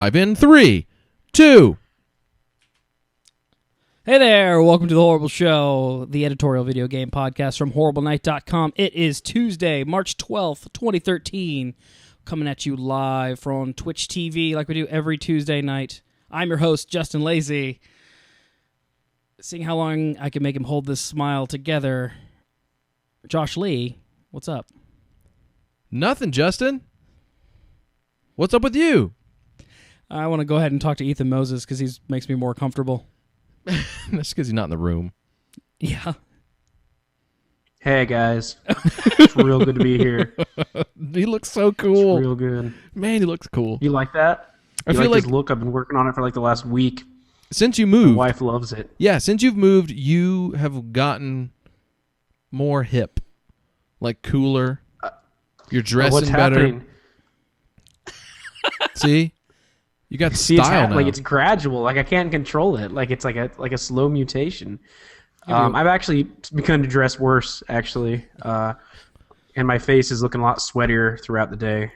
I've in 3, 2. Hey there, welcome to The Horrible Show, the editorial video game podcast from HorribleNight.com. It is Tuesday, March 12th, 2013, coming at you live from Twitch TV like we do every Tuesday night. I'm your host, Justin Lazy. Seeing how long I can make him hold this smile together, Josh Lee, what's up? Nothing, Justin. What's up with you? I want to go ahead and talk to Ethan Moses because he makes me more comfortable. That's because he's not in the room. Yeah. Hey, guys. It's real good to be here. He looks so cool. It's real good. Man, he looks cool. You like that? I feel like his look? I've been working on it for like the last week. Since you moved. My wife loves it. Yeah, since you've moved, you have gotten more hip. Like cooler. You're dressing what's better. Happening? See? You got See, style now. Like it's gradual. Like I can't control it. Like it's like a slow mutation. I've actually begun to dress worse, actually. And my face is looking a lot sweatier throughout the day.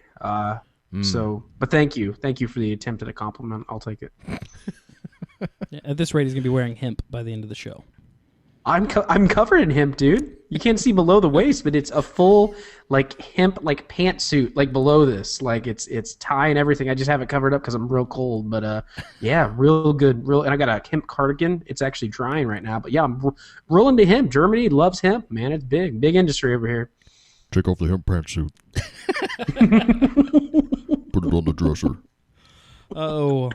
So, but thank you for the attempt at a compliment. I'll take it. Yeah, at this rate, he's going to be wearing hemp by the end of the show. I'm covered in hemp, dude. You can't see below the waist, but it's a full like hemp like pantsuit like below this. Like it's tie and everything. I just have it covered up because I'm real cold. But yeah, real good. And I got a hemp cardigan. It's actually drying right now. But yeah, I'm real into hemp. Germany loves hemp, man. It's big industry over here. Take off the hemp pantsuit. Put it on the dresser. Oh.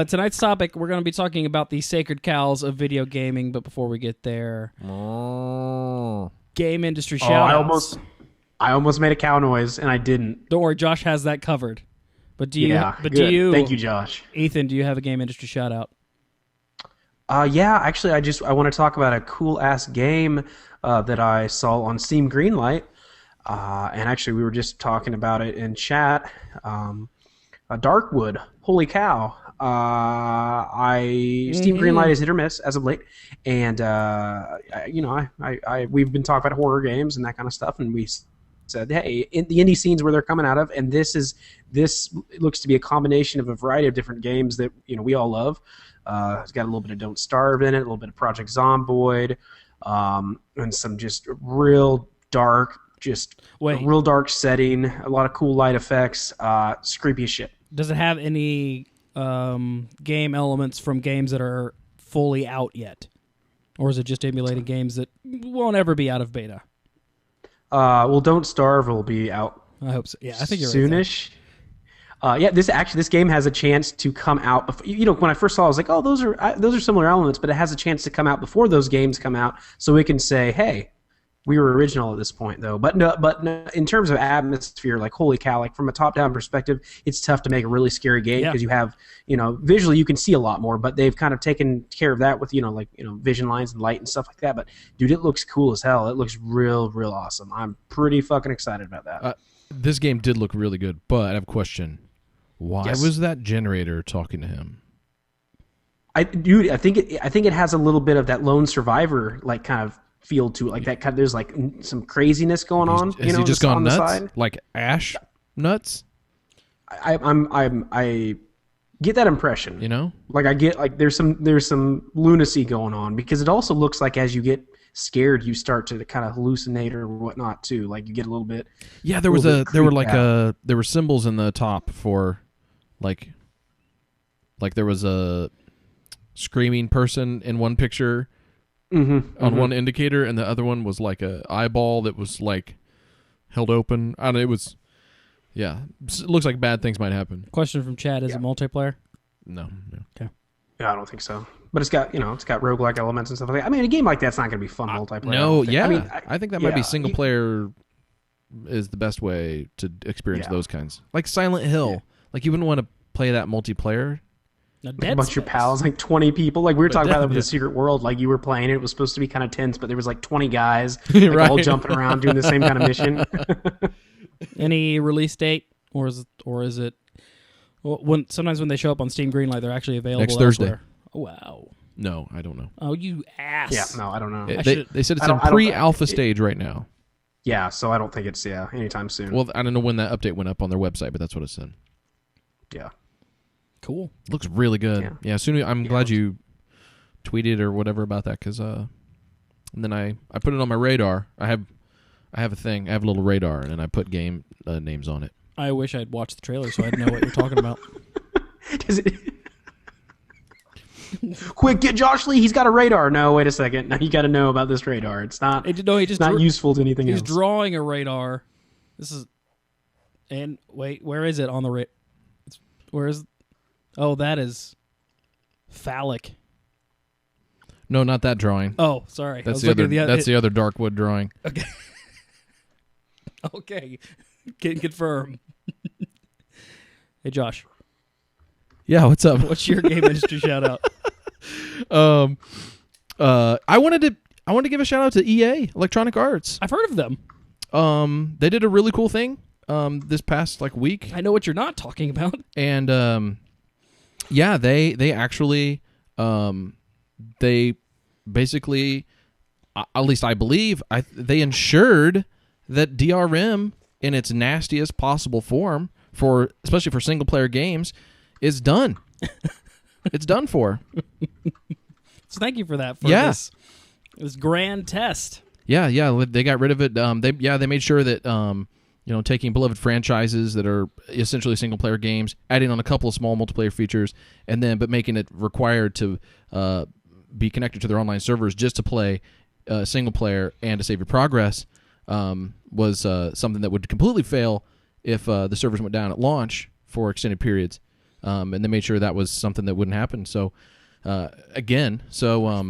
Tonight's topic, we're going to be talking about the sacred cows of video gaming, but before we get there, game industry shout-outs. I almost made a cow noise, and I didn't. Don't worry, Josh has that covered. But do you? Yeah, but good. do you? Thank you, Josh. Ethan, do you have a game industry shout-out? Yeah, actually, I want to talk about a cool-ass game that I saw on Steam Greenlight, and actually, we were just talking about it in chat. Darkwood, holy cow! Steam Greenlight is hit or miss as of late, and we've been talking about horror games and that kind of stuff, and we said, hey, in the indie scenes where they're coming out of, and this looks to be a combination of a variety of different games that we all love. It's got a little bit of Don't Starve in it, a little bit of Project Zomboid, and some just real dark, real dark setting, a lot of cool light effects, it's creepy as shit. Does it have any game elements from games that are fully out yet? Or is it just emulating games that won't ever be out of beta? Well, Don't Starve will be out. I hope so. Yeah, I think you're soonish. Right. Yeah, this game has a chance to come out before, when I first saw it, I was like, oh, those are similar elements, but it has a chance to come out before those games come out, so we can say, hey, we were original at this point, though. But no, in terms of atmosphere, like, holy cow, like, from a top-down perspective, it's tough to make a really scary game because you have, visually you can see a lot more, but they've kind of taken care of that with, vision lines and light and stuff like that. But, dude, it looks cool as hell. It looks real, real awesome. I'm pretty fucking excited about that. This game did look really good, but I have a question. Why was that generator talking to him? I think it has a little bit of that Lone Survivor, like, kind of feel to it, like that kind of, there's like some craziness going on. Has he just gone nuts? Like Ash nuts? I get that impression. Like I get like there's some lunacy going on, because it also looks like as you get scared, you start to kind of hallucinate or whatnot too. Like you get a little bit. Yeah, there were symbols in the top for like there was a screaming person in one picture. On one indicator, and the other one was like a eyeball that was like held open. I don't know, it was, yeah. It looks like bad things might happen. Question from Chad: is it multiplayer? No. Okay. Yeah, I don't think so. But it's got roguelike elements and stuff like that. I mean, a game like that's not going to be fun multiplayer. No, yeah. I think that might be single player is the best way to experience those kinds. Like Silent Hill. Yeah. Like you wouldn't want to play that multiplayer. Like a bunch of your pals, like 20 people. Like we were talking about that with the Secret World. Like you were playing it was supposed to be kind of tense, but there was like 20 guys like all jumping around doing the same kind of mission. Any release date, or is it sometimes when they show up on Steam Greenlight, they're actually available next Thursday. Elsewhere. Oh, wow. No, I don't know. Oh, you ass. Yeah, no, I don't know. They said it's in pre-alpha stage right now. Yeah, so I don't think it's anytime soon. Well, I don't know when that update went up on their website, but that's what it said. Yeah. Cool. Looks really good. Yeah. I'm glad you tweeted or whatever about that because and then I put it on my radar. I have a thing. I have a little radar, and then I put game names on it. I wish I'd watched the trailer so I'd know what you're talking about. Does it? Quick, get Josh Lee. He's got a radar. No, wait a second. Now you got to know about this radar. It's not. It's not useful to anything else. He's drawing a radar. This is. And wait, where is it on the where is? Oh, that is phallic. No, not that drawing. Oh, sorry. That's the other. That's the other Darkwood drawing. Okay. Okay. Can confirm. Hey, Josh. Yeah, what's up? What's your game industry shout out? I wanted to give a shout out to EA, Electronic Arts. I've heard of them. They did a really cool thing this past week. I know what you're not talking about. And yeah, they actually they basically, at least I believe, they ensured that DRM in its nastiest possible form, especially for single player games, is done. It's done for. So thank you for that. This grand test. Yeah, they got rid of it. They made sure that taking beloved franchises that are essentially single player games, adding on a couple of small multiplayer features, but making it required to be connected to their online servers just to play single player and to save your progress was something that would completely fail if the servers went down at launch for extended periods. And they made sure that was something that wouldn't happen. So, the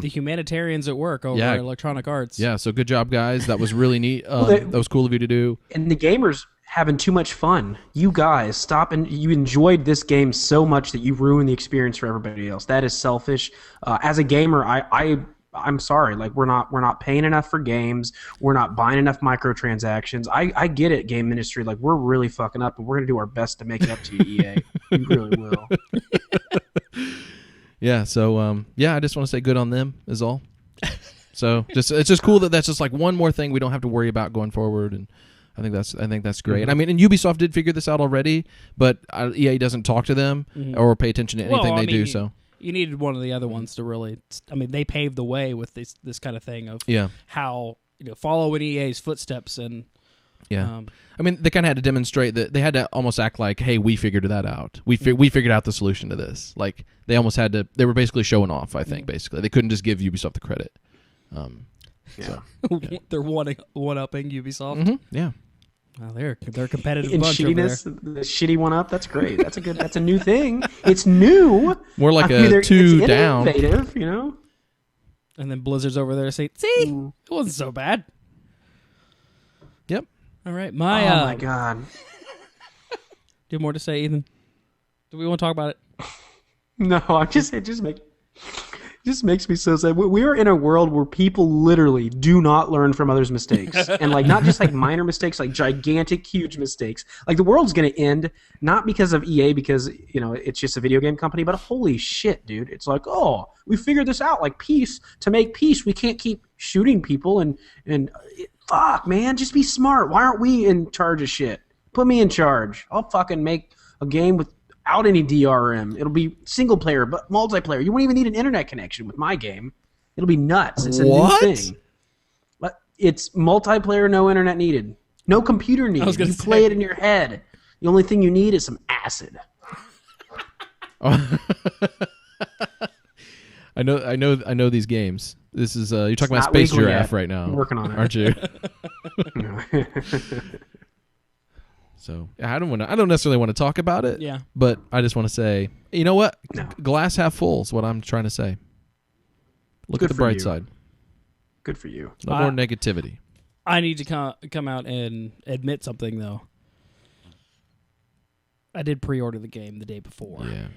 humanitarians at work over at Electronic Arts. Yeah, so good job, guys. That was really neat. That was cool of you to do. And the gamers having too much fun. You guys, stop, and you enjoyed this game so much that you ruined the experience for everybody else. That is selfish. As a gamer, I'm sorry. We're not paying enough for games. We're not buying enough microtransactions. I get it, game industry. We're really fucking up, and we're gonna do our best to make it up to you, EA. We really will. Yeah. So I just want to say good on them is all. So it's just cool that that's just one more thing we don't have to worry about going forward, and I think that's great. Mm-hmm. I mean, and Ubisoft did figure this out already, but EA doesn't talk to them or pay attention to anything they do. So. You needed one of the other ones to really. I mean, they paved the way with this kind of thing of how follow in EA's footsteps and. Yeah, I mean, they kind of had to demonstrate that they had to almost act like, "Hey, we figured that out. We figured out the solution to this." They almost had to. They were basically showing off. I think basically they couldn't just give Ubisoft the credit. They're one-upping Ubisoft. Mm-hmm. Yeah. Well, they're a competitive in bunch shittiness, over there. the shitty one up. That's great. That's a new thing. It's new. More like a two it's down. Innovative, And then Blizzard's over there saying, "See, it wasn't so bad." Yep. All right, oh my god. Do you have more to say, Ethan? Do we want to talk about it? No, it just makes me so sad. We are in a world where people literally do not learn from others' mistakes, and not just minor mistakes, gigantic, huge mistakes. The world's going to end not because of EA, because it's just a video game company, but holy shit, dude! It's oh, we figured this out. Peace, to make peace, we can't keep shooting people and fuck, man, just be smart. Why aren't we in charge of shit? Put me in charge. I'll fucking make a game without any DRM. It'll be single player, but multiplayer. You won't even need an internet connection with my game. It'll be nuts. It's a new thing. But it's multiplayer, no internet needed. No computer needed. You play it in your head. The only thing you need is some acid. I know these games. This is you're talking about Space Giraffe right now. I'm working on it, aren't you? So I don't necessarily want to talk about it. Yeah. But I just want to say, you know what? No. Glass half full is what I'm trying to say. Look at the bright side. Good for you. No more negativity. I need to come out and admit something though. I did pre-order the game the day before. Yeah.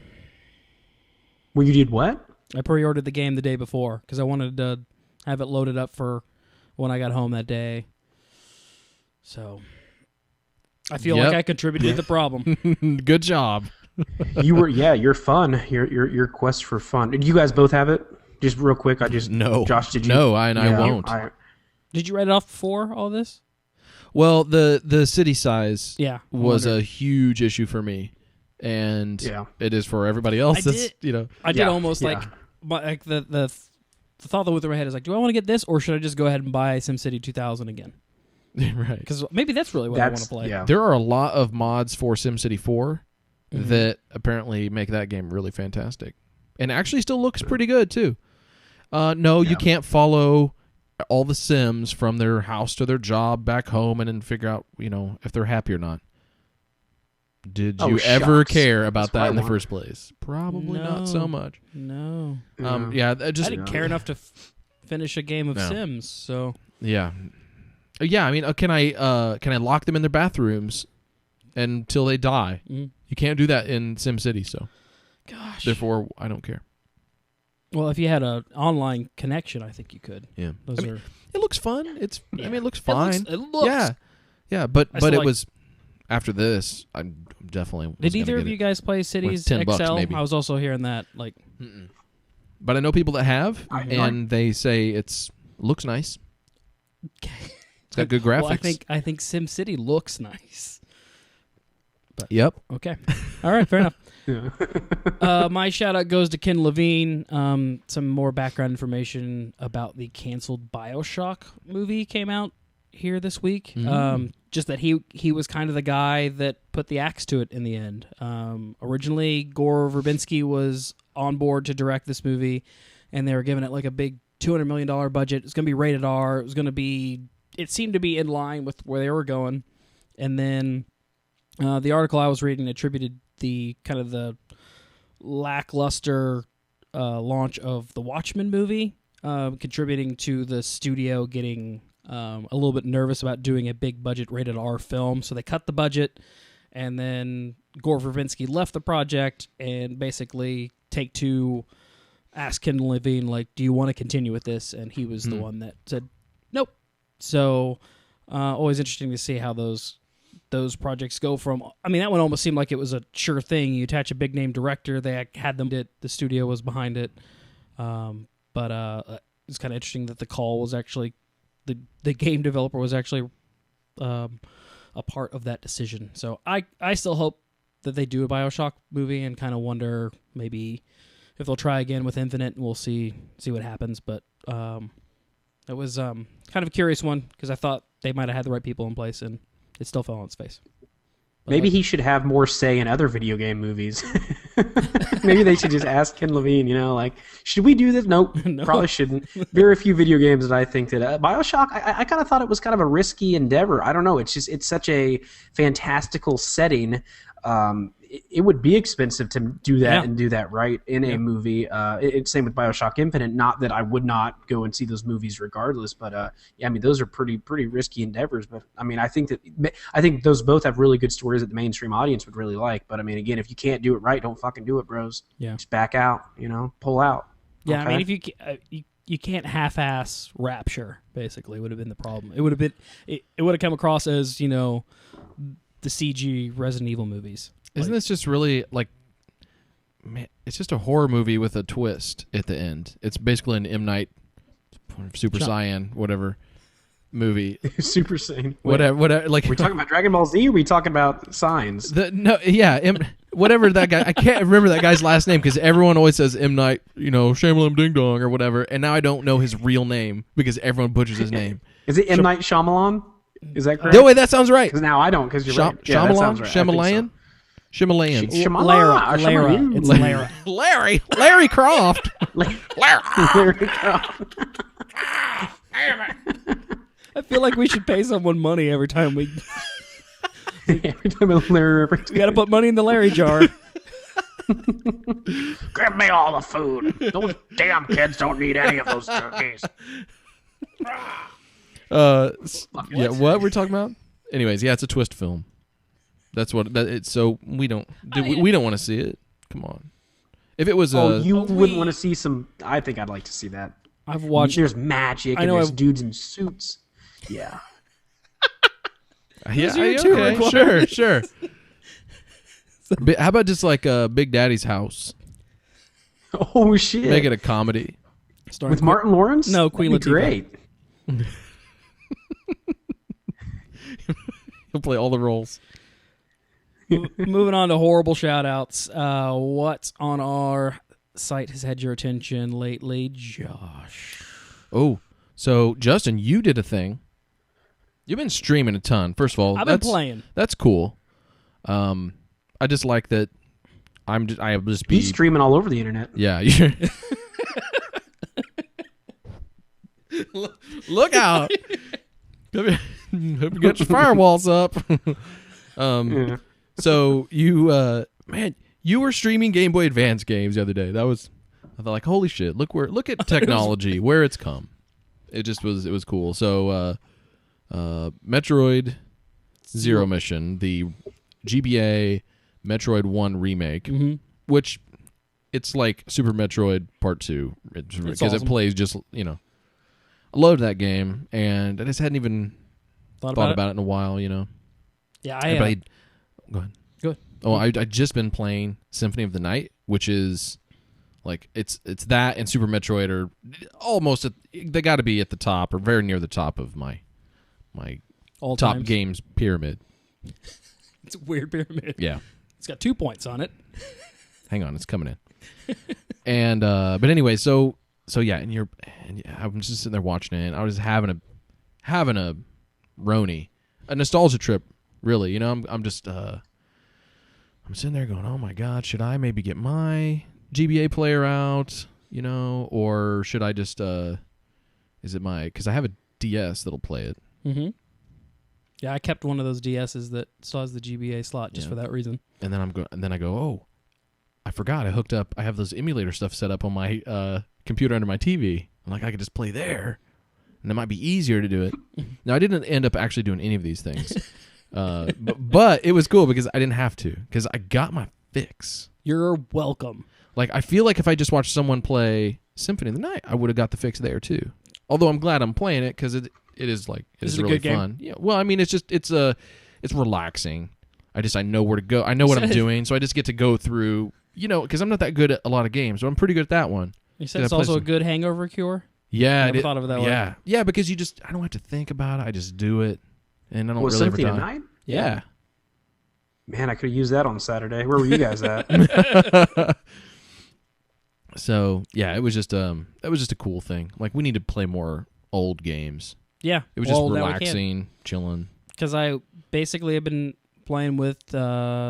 Well, you did what? I pre-ordered the game the day before because I wanted to have it loaded up for when I got home that day. So I feel like I contributed to the problem. Good job. Your fun. Your quest for fun. Did you guys both have it? Just real quick, No. Josh, did you? No, I won't. Did you write it off before all this? Well, the city size Yeah, was a huge issue for me. and it is for everybody else. I did almost like the thought that went through my head is like, do I want to get this or should I just go ahead and buy SimCity 2000 again? Right. Because maybe that's really what I want to play. Yeah. There are a lot of mods for SimCity 4 that apparently make that game really fantastic. And actually still looks pretty good, too. You can't follow all the Sims from their house to their job back home and then figure out, if they're happy or not. Did you ever care about that in the first place? Probably not so much. No. I didn't care enough to finish a game of Sims, so... Yeah. Yeah, I mean, can I lock them in their bathrooms until they die? You can't do that in SimCity, so... Gosh. Therefore, I don't care. Well, if you had an online connection, I think you could. Yeah. It looks fun. It looks fine. It looks. Yeah, but it was... After this, I'm definitely... Did either of you guys play Cities XL? Maybe. I was also hearing that. But I know people that have, and they say looks nice. It's got good graphics. Well, I think SimCity looks nice. But, yep. Okay. All right, fair enough. My shout-out goes to Ken Levine. Some more background information about the canceled BioShock movie came out here this week. Just that he was kind of the guy that put the axe to it in the end. Originally, Gore Verbinski was on board to direct this movie, and they were giving it like a big $200 million budget. It's going to be rated R. It seemed to be in line with where they were going. And then the article I was reading attributed the kind of the lackluster launch of the Watchmen movie, contributing to the studio getting a little bit nervous about doing a big budget rated R film. So they cut the budget, and then Gore Verbinski left the project, and basically Take-Two asked Ken Levine, like, do you want to continue with this? And he was the one that said, nope. So always interesting to see how those projects go from... I mean, that one almost seemed like it was a sure thing. You attach a big-name director. They had them... The studio was behind it. But it's kind of interesting that the call was actually... The game developer was actually a part of that decision. So I still hope that they do a BioShock movie and kind of wonder maybe if they'll try again with Infinite, and we'll see what happens. But it was kind of a curious one because I thought they might have had the right people in place, and it still fell on its face. But maybe he should have more say in other video game movies. Maybe they should just ask Ken Levine, should we do this? Nope, no. Probably shouldn't. Very few video games that I think that... BioShock, I kind of thought it was kind of a risky endeavor. I don't know. It's such a fantastical setting. It would be expensive to do that and do that right in a movie. It's same with BioShock Infinite. Not that I would not go and see those movies regardless, but those are pretty risky endeavors. But I think those both have really good stories that the mainstream audience would really like. But again, if you can't do it right, don't fucking do it, bros. Yeah, just back out. Pull out. Yeah, okay? If you can't half-ass Rapture, basically would have been the problem. It would have been it would have come across as the CG Resident Evil movies. Isn't this just really it's just a horror movie with a twist at the end. It's basically an M. Night Super Saiyan, whatever movie. Super Saiyan. Whatever. Are we talking about Dragon Ball Z or are we talking about Signs? Whatever that guy, I can't remember that guy's last name because everyone always says M. Night, Shyamalan Ding Dong or whatever, and now I don't know his real name because everyone butchers his name. Is it M. Night Shyamalan? Is that correct? No way, that sounds right. Because now I don't, because you're right. Yeah, that sounds right. Shyamalan? Shyamalan. Lara. It's Lara. Larry Croft. Larry Croft. I feel like we should pay someone money every time we... every time a Larry reference. We got to put money in the Larry jar. Give me all the food. Those damn kids don't need any of those cookies. What we're talking about? Anyways, it's a twist film. That's what it's. So we don't want to see it. Come on. If it was you wouldn't want to see some. I think I'd like to see that. I've watched. There's magic and there's dudes in suits. Yeah. Okay. Sure. How about just like Big Daddy's House? Oh shit! Make it a comedy. With Martin Lawrence? No, Queen Latifah. Great. He'll play all the roles. Moving on to horrible shout-outs. What on our site has had your attention lately, Josh? Oh, so Justin, you did a thing. You've been streaming a ton. First of all, I've been playing. That's cool. I just like that. I'll just be He's streaming all over the internet. Yeah. Look out! Hope you got your firewalls up. So you, man, you were streaming Game Boy Advance games the other day. I thought like, holy shit! Look at technology where it's come. It was cool. So, Metroid Zero Mission, the GBA Metroid 1 remake, which it's like Super Metroid Part 2 because awesome. it plays just, I loved that game, and I just hadn't even thought about it in a while, Yeah, Go ahead. Go ahead. Oh, I just been playing Symphony of the Night, which is like it's that and Super Metroid are almost they got to be at the top or very near the top of my All top times. games pyramid. It's a weird pyramid. Yeah. It's got 2 points on it. Hang on, it's coming in. And but anyway, so yeah, and I'm just sitting there watching it. And I was having a Roni, a nostalgia trip, really. I'm just I'm sitting there going, oh my god, should I maybe get my GBA player out, or should I just is it because I have a DS that'll play it. Mm-hmm. Yeah, I kept one of those DSs that still has the GBA slot just for that reason. And then I go, oh, I forgot I have those emulator stuff set up on my computer under my TV. I'm like, I could just play there, and it might be easier to do it. Now, I didn't end up actually doing any of these things, but it was cool because I didn't have to because I got my fix. You're welcome. Like, I feel like if I just watched someone play Symphony of the Night, I would have got the fix there too. Although I'm glad I'm playing it because it is really fun. Yeah. Well, I mean, it's relaxing. I know where to go. I know what I'm doing, so I just get to go through. Because I'm not that good at a lot of games, so I'm pretty good at that one. You said it's also a good hangover cure? Yeah. I never thought of it that way. Yeah, because I don't have to think about it. I just do it, and I don't really Symphony ever of die. Night? Yeah. Man, I could have used that on Saturday. Where were you guys at? So yeah, it was just a cool thing. Like, we need to play more old games. Yeah. It was just relaxing, chilling. Because I basically have been playing with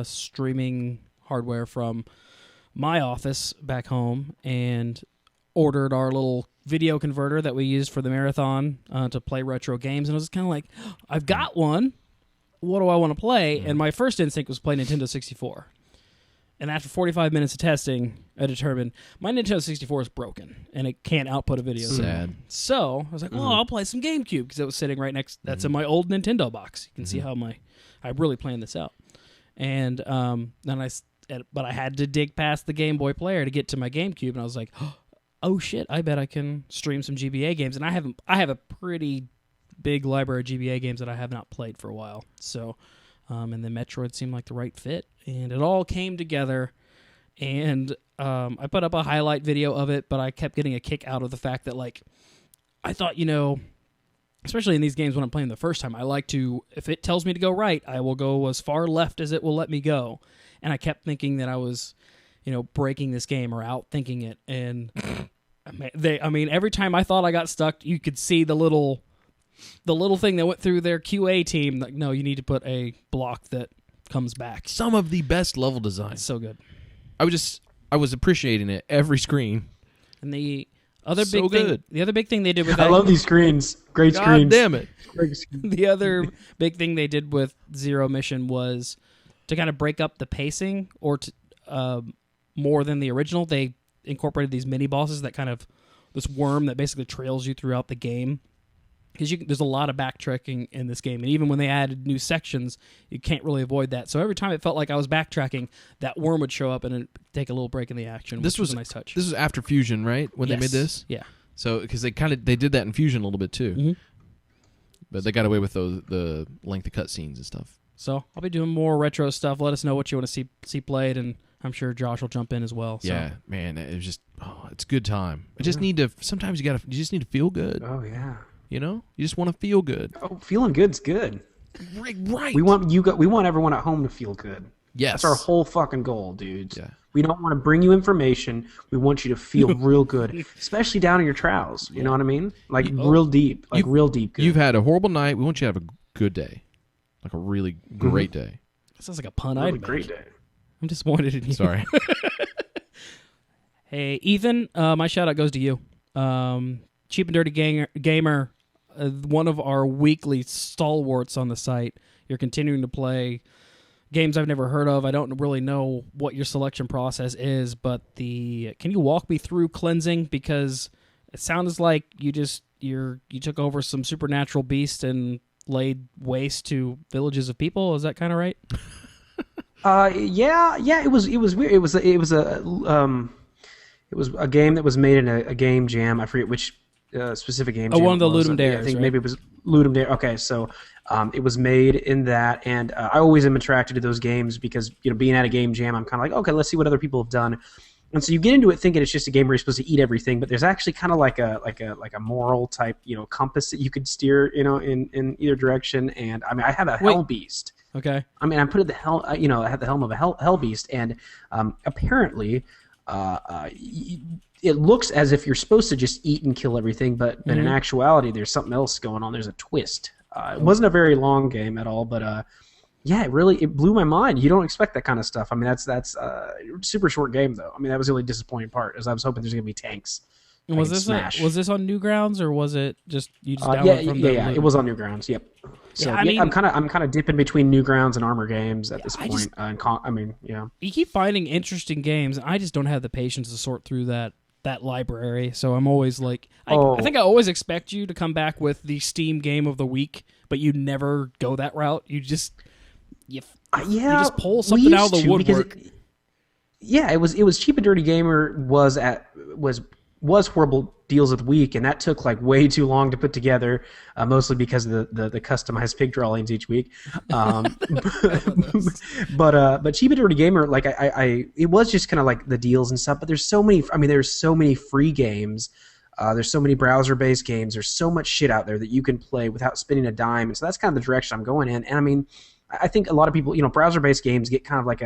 streaming hardware from my office back home and ordered our little video converter that we used for the marathon to play retro games. And I was kind of like, I've got one. What do I want to play? And my first instinct was play Nintendo 64. And after 45 minutes of testing, I determined my Nintendo 64 is broken and it can't output a video. Sad. So I was like, well, I'll play some GameCube because it was sitting right next. That's in my old Nintendo box. You can see how I'm really playing this out. And then but I had to dig past the Game Boy player to get to my GameCube, and I was like, oh shit, I bet I can stream some GBA games. And I have a pretty big library of GBA games that I have not played for a while. So, and then Metroid seemed like the right fit, and it all came together. And I put up a highlight video of it, but I kept getting a kick out of the fact that, like, I thought, especially in these games when I'm playing the first time, I like to, if it tells me to go right, I will go as far left as it will let me go. And I kept thinking that I was, breaking this game or outthinking it. And every time I thought I got stuck, you could see the little thing that went through their QA team. Like, no, you need to put a block that comes back. Some of the best level design. It's so good. I was appreciating it every screen. And the other big thing they did with that, I love these screens. Great God screens. damn it. The other big thing they did with Zero Mission was to kind of break up the pacing, or to, more than the original. They incorporated these mini bosses that kind of, this worm that basically trails you throughout the game. Because there's a lot of backtracking in this game, and even when they added new sections, you can't really avoid that. So every time it felt like I was backtracking, that worm would show up and it'd take a little break in the action. Which was a nice touch. This was after Fusion, right? When they made this, yeah. So because they did that in Fusion a little bit too, Mm-hmm. but they got away with the lengthy cutscenes and stuff. So I'll be doing more retro stuff. Let us know what you want to see played, and I'm sure Josh will jump in as well. So. Yeah, man, it was just it's a good time. I just need to. Sometimes you just need to feel good. Oh yeah. You just want to feel good. Oh, feeling good's good. Right. We want everyone at home to feel good. Yes. That's our whole fucking goal, dudes. Yeah. We don't want to bring you information. We want you to feel real good, especially down in your troughs. You know what I mean? Like real deep, real deep good. You've had a horrible night. We want you to have a good day, like a really great day. That sounds like a pun. Really great day. I'm disappointed in you. Sorry. Hey, Ethan, my shout out goes to you. Cheap and Dirty Gamer, one of our weekly stalwarts on the site. You're continuing to play games I've never heard of. I don't really know what your selection process is, but can you walk me through Cleansing? Because it sounds like you took over some supernatural beast and laid waste to villages of people. Is that kind of right? Yeah. It was weird. It was a game that was made in a game jam. I forget which specific game jam. One of the it was. Ludum Dares. I think right? maybe it was Ludum Dare. Okay, so it was made in that, and I always am attracted to those games because being at a game jam, I'm kind of like, okay, let's see what other people have done. And so you get into it thinking it's just a game where you're supposed to eat everything, but there's actually kind of like a moral type compass that you could steer in either direction. And I mean, I have a hell beast. Okay. I mean, I put it the hell I had the helm of a hell beast, and apparently it looks as if you're supposed to just eat and kill everything, but in actuality, there's something else going on. There's a twist. It wasn't a very long game at all, but yeah, it blew my mind. You don't expect that kind of stuff. I mean, that's super short game though. I mean, that was the only disappointing part, is I was hoping there's gonna be tanks. And was this on Newgrounds, or was it just you just downloaded from the it was on Newgrounds. Yep. So I'm kind of dipping between Newgrounds and Armor Games at this point. You keep finding interesting games, and I just don't have the patience to sort through that library. So I'm always like, I think I always expect you to come back with the Steam Game of the Week, but you never go that route. You just you just pull something out of the woodwork. It was Cheap and Dirty Gamer was Horrible Deals of the Week, and that took like way too long to put together, mostly because of the customized pig drawings each week. But Cheap and Dirty Gamer, like it was just kind of like the deals and stuff. But there's so many. I mean, there's so many free games. There's so many browser-based games. There's so much shit out there that you can play without spending a dime. And so that's kind of the direction I'm going in. And I mean, I think a lot of people, browser-based games get kind of like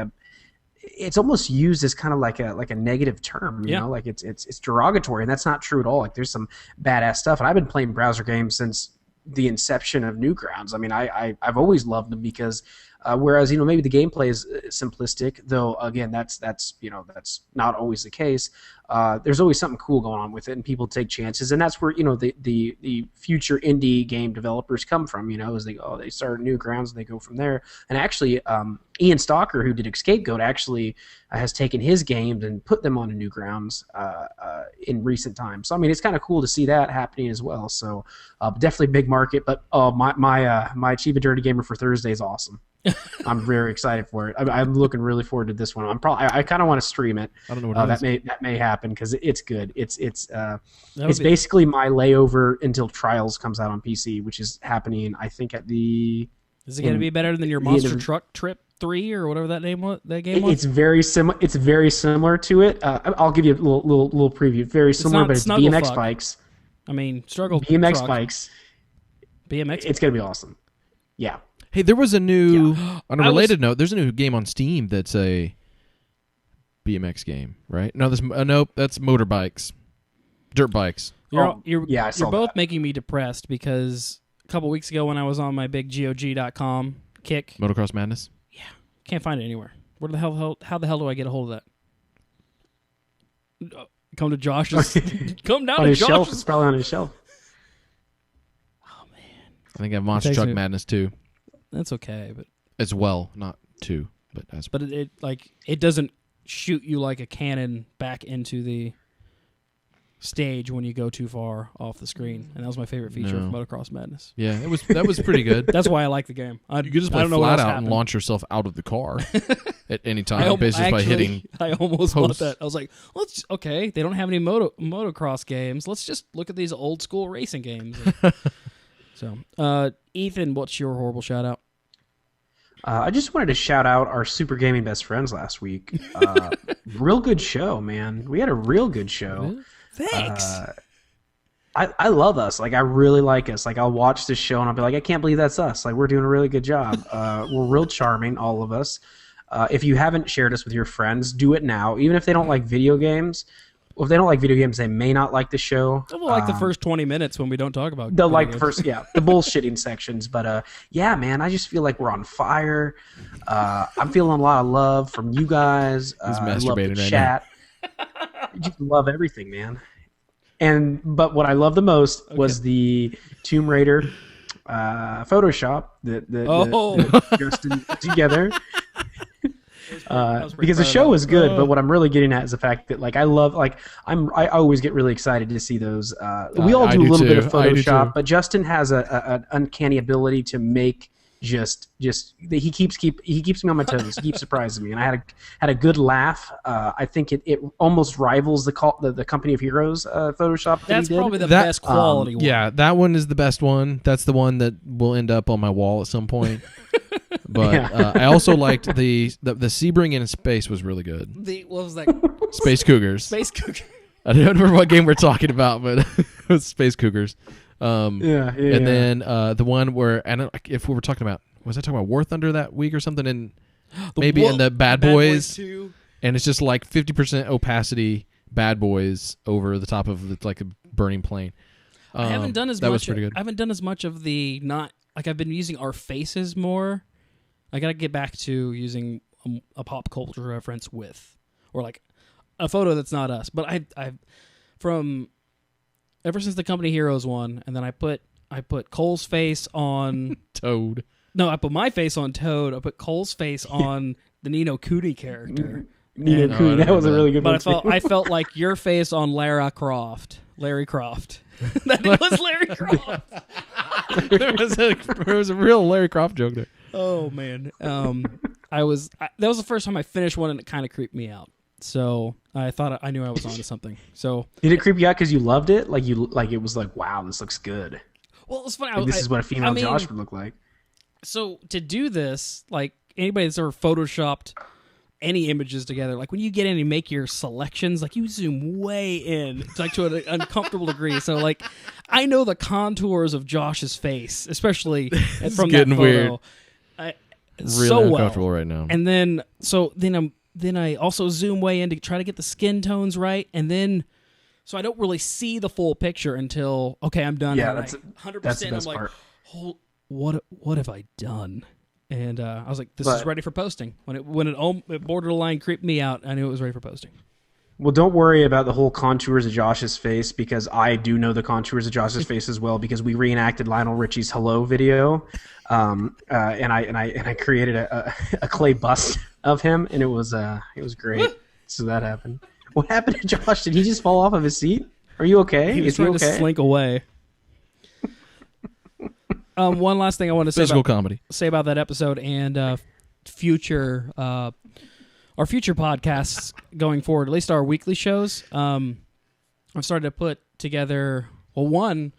it's almost used as kind of like a negative term, you know, like it's derogatory, and that's not true at all. Like there's some badass stuff, and I've been playing browser games since the inception of Newgrounds. I mean, I've always loved them because whereas maybe the gameplay is simplistic, though again that's not always the case. There's always something cool going on with it, and people take chances, and that's where the future indie game developers come from. As they start Newgrounds and they go from there. And actually, Ian Stalker, who did Escapegoat, actually has taken his games and put them onto Newgrounds in recent times. So I mean, it's kind of cool to see that happening as well. So definitely big market, but my Cheap and Dirty Gamer for Thursday is awesome. I'm very excited for it. I'm looking really forward to this one. I kind of want to stream it. I don't know what that may happen because it's good. It's basically my layover until Trials comes out on PC, which is happening, I think, at the. Is it going to be better than your Monster Truck Trip 3 or whatever that game was? It's very similar. It's very similar to it. I'll give you a little preview. Very similar, but it's BMX bikes. I mean, BMX truck. Bikes. BMX. It's going to be awesome. Yeah. Hey, there was a new, on a related note, there's a new game on Steam that's a BMX game, right? No, that's motorbikes, dirt bikes. You're both making me depressed because a couple weeks ago when I was on my big GOG.com kick. Motocross Madness? Yeah. Can't find it anywhere. How the hell do I get a hold of that? Come to Josh's. Come down to Josh's. Shelf. It's probably on his shelf. Oh, man. I think I have Monster Truck Madness 2. That's okay, but as well, not 2, but as well. But it doesn't shoot you like a cannon back into the stage when you go too far off the screen, and that was my favorite feature of Motocross Madness. Yeah, that was pretty good. That's why I like the game. You could just play flat out and launch yourself out of the car at any time, basically by hitting. I almost bought that. I was like, okay, they don't have any motocross games. Let's just look at these old school racing games. So, Ethan, what's your horrible shout out? I just wanted to shout out our Super Gaming Best Friends last week. Real good show, man. We had a real good show. Thanks. I love us. Like, I really like us. Like, I'll watch this show and I'll be like, I can't believe that's us. Like, we're doing a really good job. We're real charming, all of us. If you haven't shared us with your friends, do it now. Even if they don't like video games. Well, if they don't like video games, they may not like the show. They'll like the first 20 minutes when we don't talk about they'll video like games. the first, the bullshitting sections. But yeah, man, I just feel like we're on fire. I'm feeling a lot of love from you guys. He's I love masturbating the right chat. Just love everything, man. But what I love the most was the Tomb Raider Photoshop that Justin put together. Because the show is good, but what I'm really getting at is the fact that I always get really excited to see those. We all do a little bit of Photoshop, but Justin has an uncanny ability to make he keeps me on my toes. He keeps surprising me, and I had a good laugh. I think it almost rivals the Company of Heroes Photoshop. That's probably the best quality one. Yeah, that one is the best one. That's the one that will end up on my wall at some point. But I also liked the Sebring in space was really good. What was that? Space Cougars. Space Cougars. I don't remember what game we're talking about, but it was Space Cougars. And then the one where, and if we were talking about, was I talking about War Thunder that week or something? And maybe in the Bad Boys 2. And it's just like 50% opacity Bad Boys over the top of a burning plane. I haven't done as much. That was pretty good. I haven't done as much of the I've been using our faces more. I gotta get back to using a pop culture reference or a photo that's not us. But I've from ever since the Company Heroes one, and then I put Cole's face on Toad. No, I put my face on Toad. I put Cole's face on the Nino Cooney character. Nino Cooney, that was a really good one. But I felt like your face on Larry Croft. That was Larry Croft. there was a real Larry Croft joke there. Oh man, that was the first time I finished one, and it kind of creeped me out. So I thought I knew I was onto something. So did it creep you out because you loved it? It was like, wow, this looks good. Well, it was funny. This is what a female Josh would look like. So to do this, anybody that's ever photoshopped any images together, when you get in and make your selections, you zoom way in to an uncomfortable degree. So I know the contours of Josh's face, especially from that photo. Weird. Really so uncomfortable right now. And then I also zoom way in to try to get the skin tones right, and then so I don't really see the full picture until I'm done. Yeah, that's 100%. I'm like, part. What have I done? And I was like, this is ready for posting. When it borderline creeped me out, I knew it was ready for posting. Well, don't worry about the whole contours of Josh's face, because I do know the contours of Josh's face as well, because we reenacted Lionel Richie's "Hello" video, and I created a clay bust of him, and it was great. So that happened. What happened to Josh? Did he just fall off of his seat? Are you okay? He was trying to slink away. One last thing I want to say say about that episode and future our future podcasts going forward, at least our weekly shows. I've started to put together one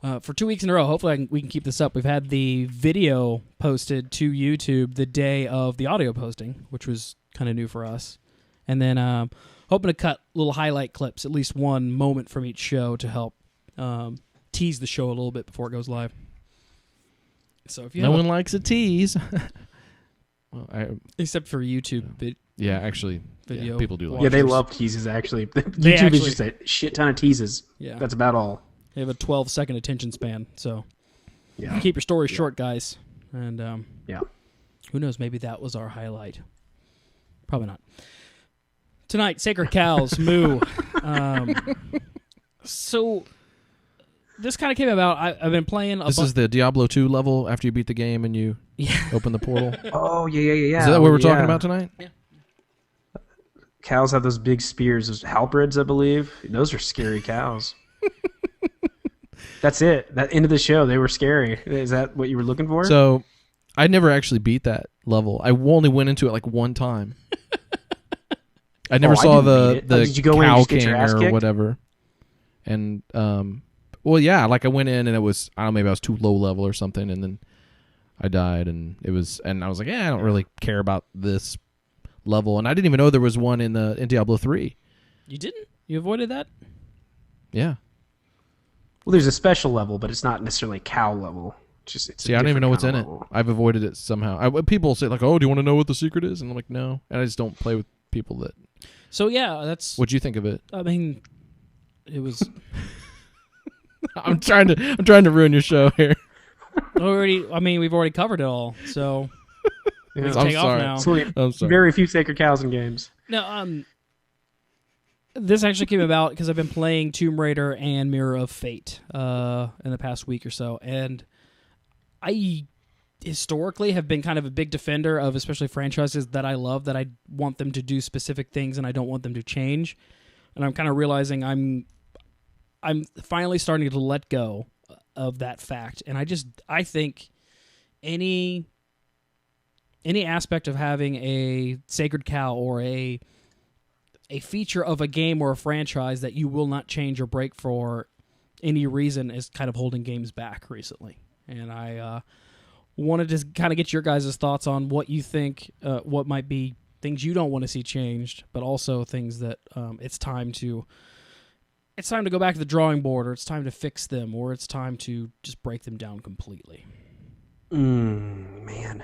for 2 weeks in a row. Hopefully we can keep this up. We've had the video posted to YouTube the day of the audio posting, which was kind of new for us. And then hoping to cut little highlight clips, at least one moment from each show, to help tease the show a little bit before it goes live. So if you no one likes a tease. Well, except for YouTube. Actually, video. People do like. Yeah, they love teases. Actually, YouTube is just a shit ton of teases. Yeah, that's about all. They have a 12-second attention span, so keep your stories short, guys. And who knows? Maybe that was our highlight. Probably not. Tonight, Sacred Cows, Moo. So this kind of came about. I've been playing. This is the Diablo 2 level after you beat the game and you open the portal. Oh yeah. Is that what we're talking about tonight? Yeah. Cows have those big spears, those halberds, I believe. Those are scary cows. That's it. That end of the show, they were scary. Is that what you were looking for? So, I never actually beat that level. I only went into it one time. I never saw the did you go Cow in King or kicked? whatever. And well, yeah, I went in and it was, I don't know, maybe I was too low level or something, and then I died, and I was like, I don't really care about this level, and I didn't even know there was one in Diablo 3. You didn't? You avoided that? Yeah. Well, there's a special level, but it's not necessarily a cow level. It's See, I don't even know what's in it. I've avoided it somehow. People say like, "Oh, do you want to know what the secret is?" And I'm like, "No," and I just don't play with people that. So yeah, that's. What'd you think of it? I mean, it was. I'm trying to ruin your show here. We've already covered it all, so we can take off now. I'm sorry. Very few sacred cows in games. No, this actually came about because I've been playing Tomb Raider and Mirror of Fate in the past week or so, and I historically have been kind of a big defender of especially franchises that I love, that I want them to do specific things and I don't want them to change. And I'm kind of realizing I'm finally starting to let go of that fact. And I think any aspect of having a sacred cow or a feature of a game or a franchise that you will not change or break for any reason is kind of holding games back recently. And I wanted to kind of get your guys' thoughts on what you think, what might be things you don't want to see changed, but also things that it's time to go back to the drawing board, or it's time to fix them, or it's time to just break them down completely. Man.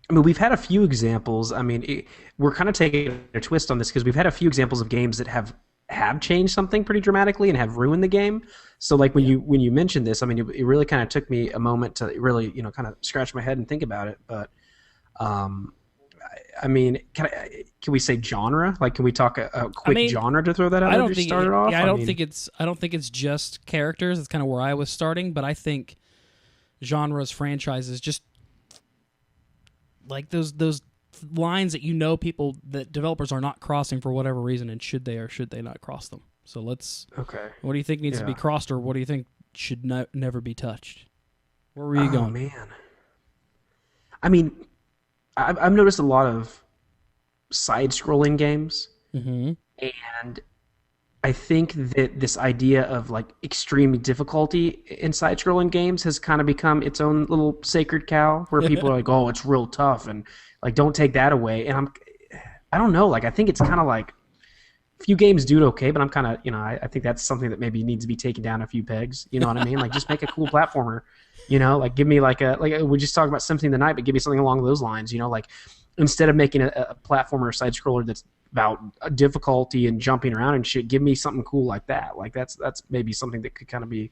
I mean, we've had a few examples. I mean, we're kind of taking a twist on this because we've had a few examples of games that have changed something pretty dramatically and have ruined the game. So, like when you mentioned this, I mean, it really kind of took me a moment to really kind of scratch my head and think about it. But, I mean, can we say genre? Like, can we talk a quick genre to throw that out? I don't think I don't think it's just characters. It's kind of where I was starting, but I think genres, franchises, just like those lines that that developers are not crossing for whatever reason, and should they or should they not cross them? So Okay. What do you think needs to be crossed, or what do you think should never be touched? Where were you going? Oh man. I mean, I've noticed a lot of side-scrolling games, and I think that this idea of like extreme difficulty in side-scrolling games has kind of become its own little sacred cow, where people are like, "Oh, it's real tough," and like, don't take that away. And I don't know, like I think it's kind of like a few games do it okay, but I'm kind of I think that's something that maybe needs to be taken down a few pegs. You know what I mean? Like just make a cool platformer. Like give me like we just talked about Symphony of the Night, but give me something along those lines. Like instead of making a platformer or side scroller that's about difficulty and jumping around and shit, give me something cool like that. Like that's maybe something that could kind of be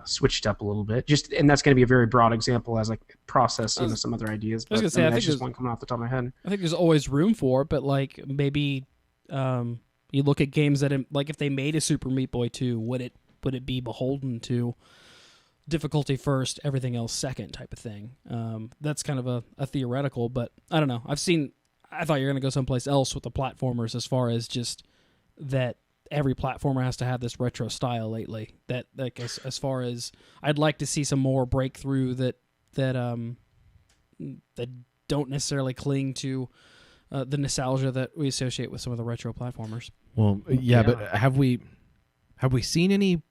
switched up a little bit. And that's going to be a very broad example as like process some other ideas. But, I think that's just one coming off the top of my head. I think there's always room for it, but like maybe you look at games that like if they made a Super Meat Boy 2, would it be beholden to difficulty first, everything else second type of thing? That's kind of a theoretical, but I don't know. I thought you were going to go someplace else with the platformers, as far as just that every platformer has to have this retro style lately. That like as far as I'd like to see some more breakthrough that don't necessarily cling to the nostalgia that we associate with some of the retro platformers. Well, yeah, but have we seen any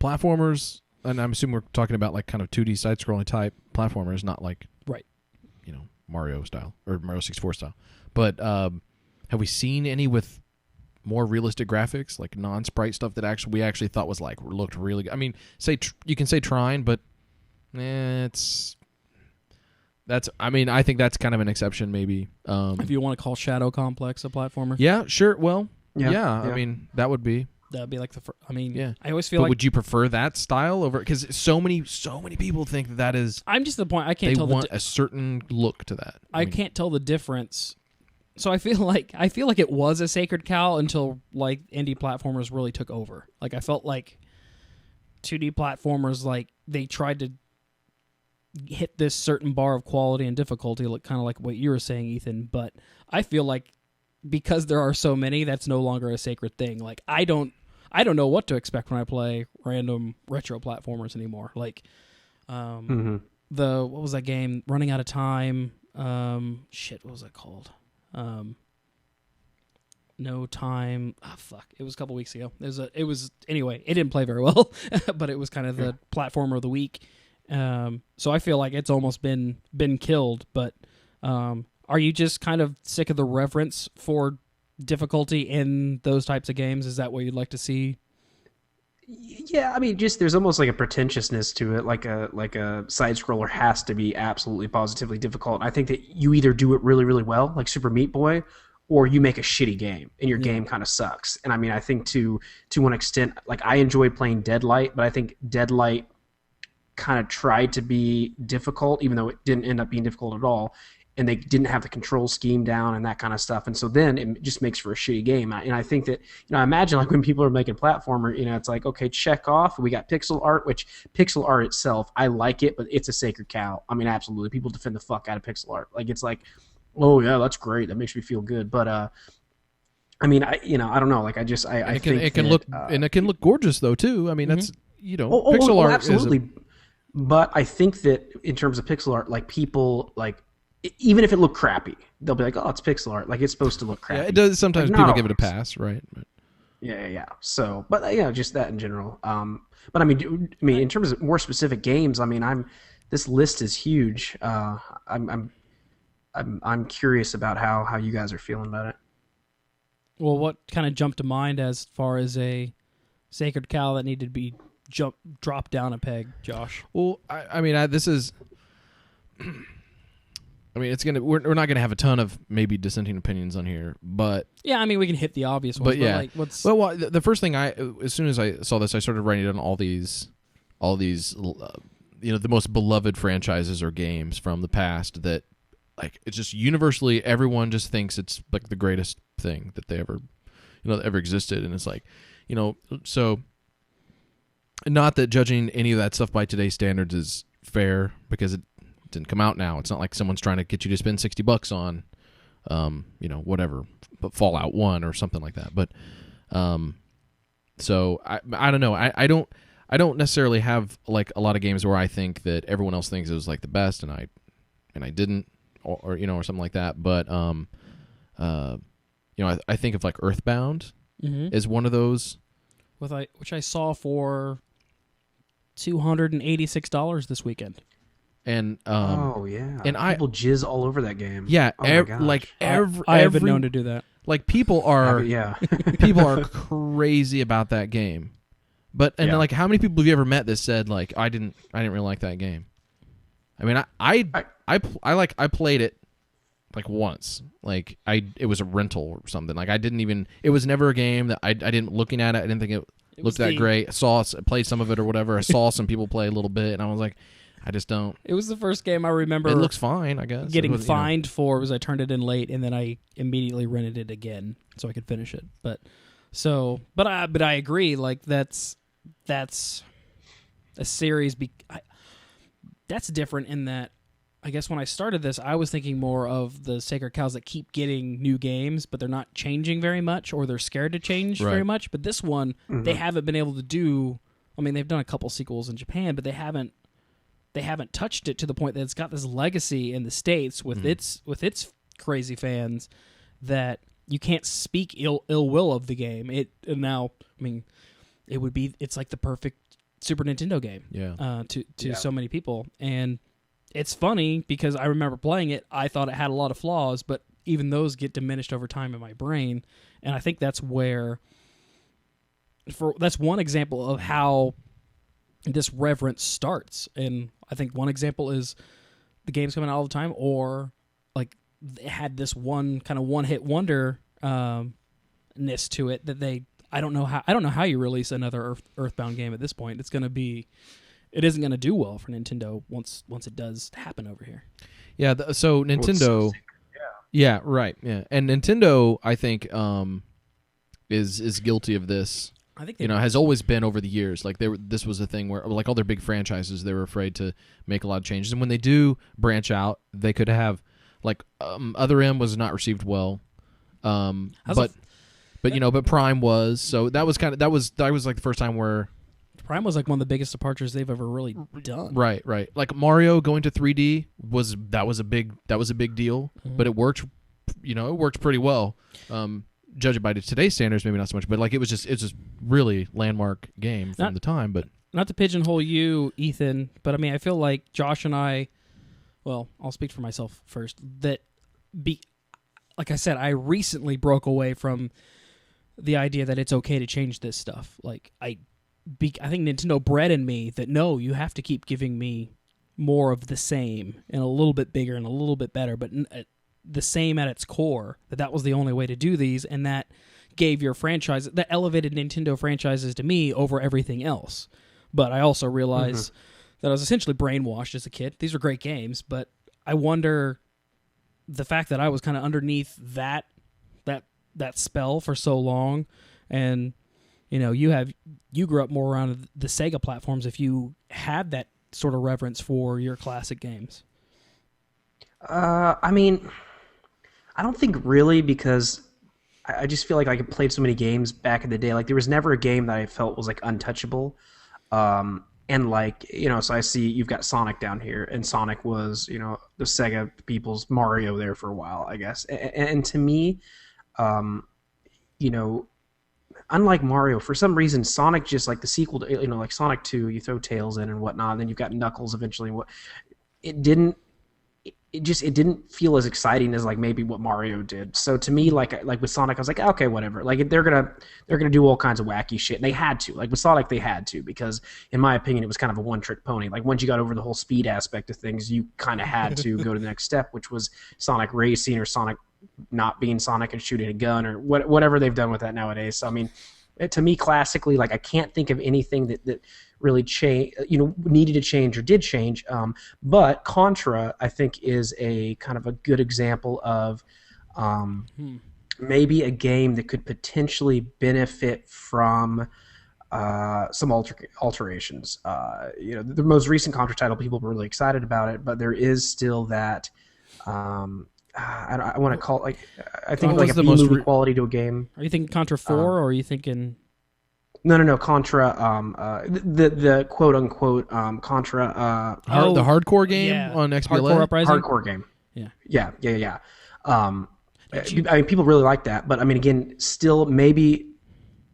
platformers? And I'm assuming we're talking about like kind of 2D side-scrolling type platformers, not like Mario style or Mario 64 style. But have we seen any with more realistic graphics, like non-sprite stuff that we actually thought was like looked really good? I mean, you can say Trine, but I think that's kind of an exception, maybe. If you want to call Shadow Complex a platformer, yeah, sure. Well, yeah. I mean, that would be. That'd be like yeah. I always feel like. Would you prefer that style over? Because so many people think that is. I'm just at the point I can't tell. They want a certain look to that. I can't tell the difference. So I feel like it was a sacred cow until like indie platformers really took over. Like I felt like 2D platformers, like they tried to hit this certain bar of quality and difficulty, like kind of like what you were saying, Ethan. But I feel like because there are so many, that's no longer a sacred thing. Like I don't know what to expect when I play random retro platformers anymore. Like, what was that game? Running Out of Time. What was that called? No Time. Fuck. It was a couple weeks ago. Anyway, it didn't play very well, but it was kind of the platformer of the week. So I feel like it's almost been killed, but, are you just kind of sick of the reverence for difficulty in those types of games? Is that what you'd like to see? Yeah, I mean, just there's almost like a pretentiousness to it, like a side scroller has to be absolutely positively difficult. I think that you either do it really really well, like Super Meat Boy, or you make a shitty game and your game kind of sucks. And I mean, I think to one extent, like I enjoyed playing Deadlight, but I think Deadlight kind of tried to be difficult, even though it didn't end up being difficult at all. And they didn't have the control scheme down and that kind of stuff. And so then it just makes for a shitty game. And I think that, I imagine like when people are making platformer, it's like, okay, check off. We got pixel art, which pixel art itself, I like it, but it's a sacred cow. I mean, absolutely. People defend the fuck out of pixel art. Like, it's like, oh yeah, that's great. That makes me feel good. But, I mean, I don't know. Like, I think it can look, and it can look gorgeous though too. I mean, that's, pixel art absolutely. But I think that in terms of pixel art, like people like, even if it looked crappy, they'll be like, "Oh, it's pixel art. Like it's supposed to look crappy." Yeah, it does. Sometimes like, people give it a pass, right? Yeah. So, but just that in general. But I mean, in terms of more specific games, I mean, this list is huge. I'm curious about how you guys are feeling about it. Well, what kind of jumped to mind as far as a sacred cow that needed to be dropped down a peg, Josh? Well, I mean, this is. I mean, we're not gonna have a ton of maybe dissenting opinions on here, but yeah, I mean, we can hit the obvious ones. But yeah, like, what's... well, the first thing as soon as I saw this, I started writing down all these, the most beloved franchises or games from the past that, like, it's just universally everyone just thinks it's like the greatest thing that they ever, ever existed, and it's like, so. Not that judging any of that stuff by today's standards is fair because it didn't come out now. It's not like someone's trying to get you to spend $60 on, whatever, but Fallout 1 or something like that. But, so I don't know. I don't necessarily have like a lot of games where I think that everyone else thinks it was like the best and I didn't or something like that. But, I think of like Earthbound is one of those. Which I saw for $286 this weekend. And and people jizz all over that game. Yeah, I have been known to do that. Like people are people are crazy about that game. But like how many people have you ever met that said like I didn't really like that game? I mean, I played it like once. Like it was a rental or something. Like it was never a game that I didn't looking at it. I didn't think it looked that great. I played some of it or whatever. I saw some people play a little bit and I was like, I just don't. It was the first game I remember. It looks fine, I guess. Getting fined for was I turned it in late and then I immediately rented it again so I could finish it. But I agree. Like that's a series. That's different in that. I guess when I started this, I was thinking more of the sacred cows that keep getting new games, but they're not changing very much, or they're scared to change very much. But this one, they haven't been able to do. I mean, they've done a couple sequels in Japan, but they haven't touched it to the point that it's got this legacy in the States with its crazy fans that you can't speak ill will of the game. It's like the perfect Super Nintendo game. Yeah. To so many people. And it's funny because I remember playing it. I thought it had a lot of flaws, but even those get diminished over time in my brain. And I think that's that's one example of how this reverence starts. And I think one example is the game's coming out all the time, or like it had this one kind of one-hit wonder ness to it that I don't know how you release another Earthbound game at this point. It isn't going to do well for Nintendo once it does happen over here. Yeah, so Nintendo... Yeah, right. Yeah, and Nintendo, I think, is guilty of this. I think has always been over the years. Like this was a thing where, like all their big franchises, they were afraid to make a lot of changes. And when they do branch out, they could have, like, Other M was not received well, but Prime was. So that was like the first time where. Prime was like one of the biggest departures they've ever really done. Right. Like Mario going to 3D was a big deal, but it worked. It worked pretty well. Judged by today's standards, maybe not so much, but like it's just really landmark game from the time. But not to pigeonhole you, Ethan, but I mean I feel like Josh and I. Well, I'll speak for myself first. Like I said, I recently broke away from the idea that it's okay to change this stuff. Like I think Nintendo bred in me that no, you have to keep giving me more of the same and a little bit bigger and a little bit better, but the same at its core. That was the only way to do these, and that gave your franchise, that elevated Nintendo franchises to me over everything else. But I also realized that I was essentially brainwashed as a kid. These are great games, but I wonder the fact that I was kind of underneath that spell for so long, and you grew up more around the Sega platforms. If you had that sort of reverence for your classic games, I mean, I don't think really, because I just feel like I played so many games back in the day. Like there was never a game that I felt was like untouchable. And like, so I see you've got Sonic down here, and Sonic was, the Sega people's Mario there for a while, I guess. And to me, unlike Mario, for some reason, Sonic just like the sequel to, like Sonic 2, you throw Tails in and whatnot, and then you've got Knuckles eventually. It didn't feel as exciting as like maybe what Mario did. So to me, like with Sonic, I was like, okay, whatever. Like they're gonna do all kinds of wacky shit, and they had to. Like with Sonic, they had to, because in my opinion, it was kind of a one-trick pony. Like once you got over the whole speed aspect of things, you kind of had to go to the next step, which was Sonic Racing or Sonic not being Sonic and shooting a gun or whatever they've done with that nowadays. So I mean, to me, classically, like I can't think of anything that really needed to change or did change. But Contra, I think, is a kind of a good example of maybe a game that could potentially benefit from some alterations. The most recent Contra title, people were really excited about it, but there is still that. I want to call it like, I think like a B-movie quality to a game. Are you thinking Contra 4 or are you thinking? No, Contra, the quote unquote Contra. The hardcore game on XBLA? Hardcore Uprising? Hardcore game. Yeah. I mean, people really like that, but I mean, again, still maybe,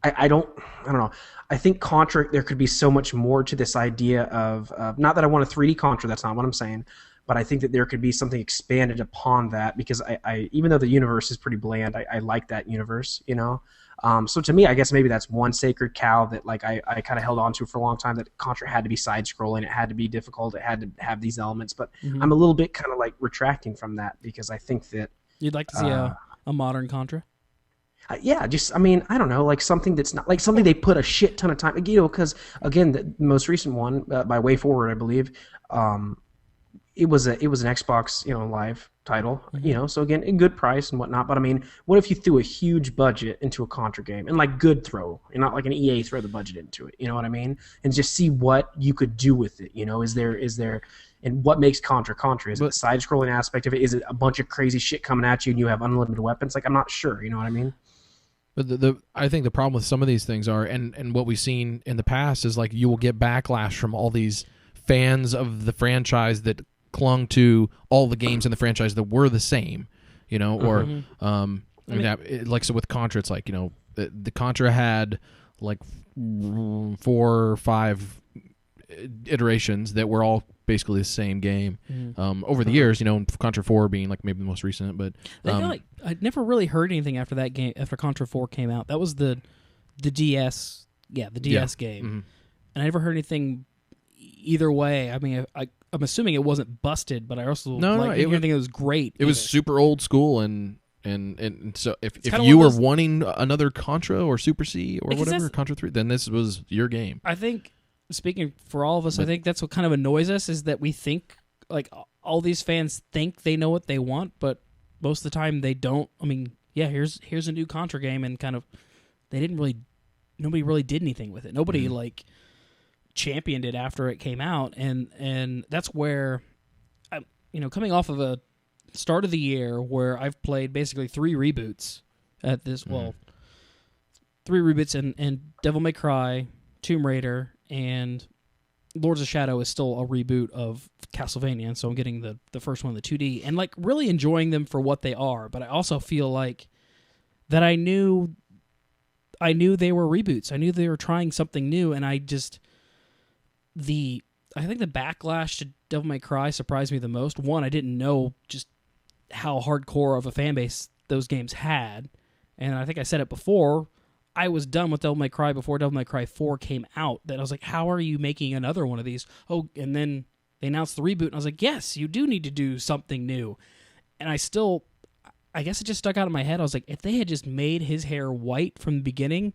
I don't know. I think Contra, there could be so much more to this idea of, not that I want a 3D Contra, that's not what I'm saying, but I think that there could be something expanded upon that, because I even though the universe is pretty bland, I like that universe, So to me, I guess maybe that's one sacred cow that like I kind of held on to for a long time, that Contra had to be side-scrolling, it had to be difficult, it had to have these elements, but I'm a little bit kind of like retracting from that, because I think that... You'd like to see a modern Contra? Yeah, just, I mean, I don't know, like something that's not, like something they put a shit ton of time, because, again, the most recent one, by Way Forward, I believe, it was an Xbox, live title, so again, a good price and whatnot. But I mean, what if you threw a huge budget into a Contra game, and like good throw, and not like an EA throw the budget into it, you know what I mean? And just see what you could do with it, is there, and what makes Contra? Is it the side-scrolling aspect of it? Is it a bunch of crazy shit coming at you and you have unlimited weapons? Like, I'm not sure, you know what I mean? But I think the problem with some of these things are, and what we've seen in the past is like you will get backlash from all these fans of the franchise that clung to all the games in the franchise that were the same, or like so with Contra, it's like the Contra had like 4 or 5 iterations that were all basically the same game over the years. Contra 4 being like maybe the most recent, but I never really heard anything after that game. After Contra 4 came out, that was the DS, the DS game, and I never heard anything either way. I mean, I'm assuming it wasn't busted, but I also didn't think it was great. It was super old school, and so if you were wanting another Contra or Super C or whatever, Contra 3, then this was your game. I think, speaking for all of us, I think that's what kind of annoys us, is that we think, like, all these fans think they know what they want, but most of the time they don't. I mean, here's a new Contra game, and kind of nobody really did anything with it. Nobody like championed it after it came out, and that's where coming off of a start of the year where I've played basically 3 reboots at this 3 reboots, and Devil May Cry, Tomb Raider, and Lords of Shadow is still a reboot of Castlevania, and so I'm getting the first one, the 2D, and like really enjoying them for what they are. But I also feel like that I knew they were reboots. I knew they were trying something new, and I think the backlash to Devil May Cry surprised me the most. One, I didn't know just how hardcore of a fan base those games had, and I think I said it before, I was done with Devil May Cry before Devil May Cry 4 came out. That I was like, how are you making another one of these? Oh, and then they announced the reboot, and I was like, yes, you do need to do something new. And I guess it just stuck out in my head. I was like, if they had just made his hair white from the beginning,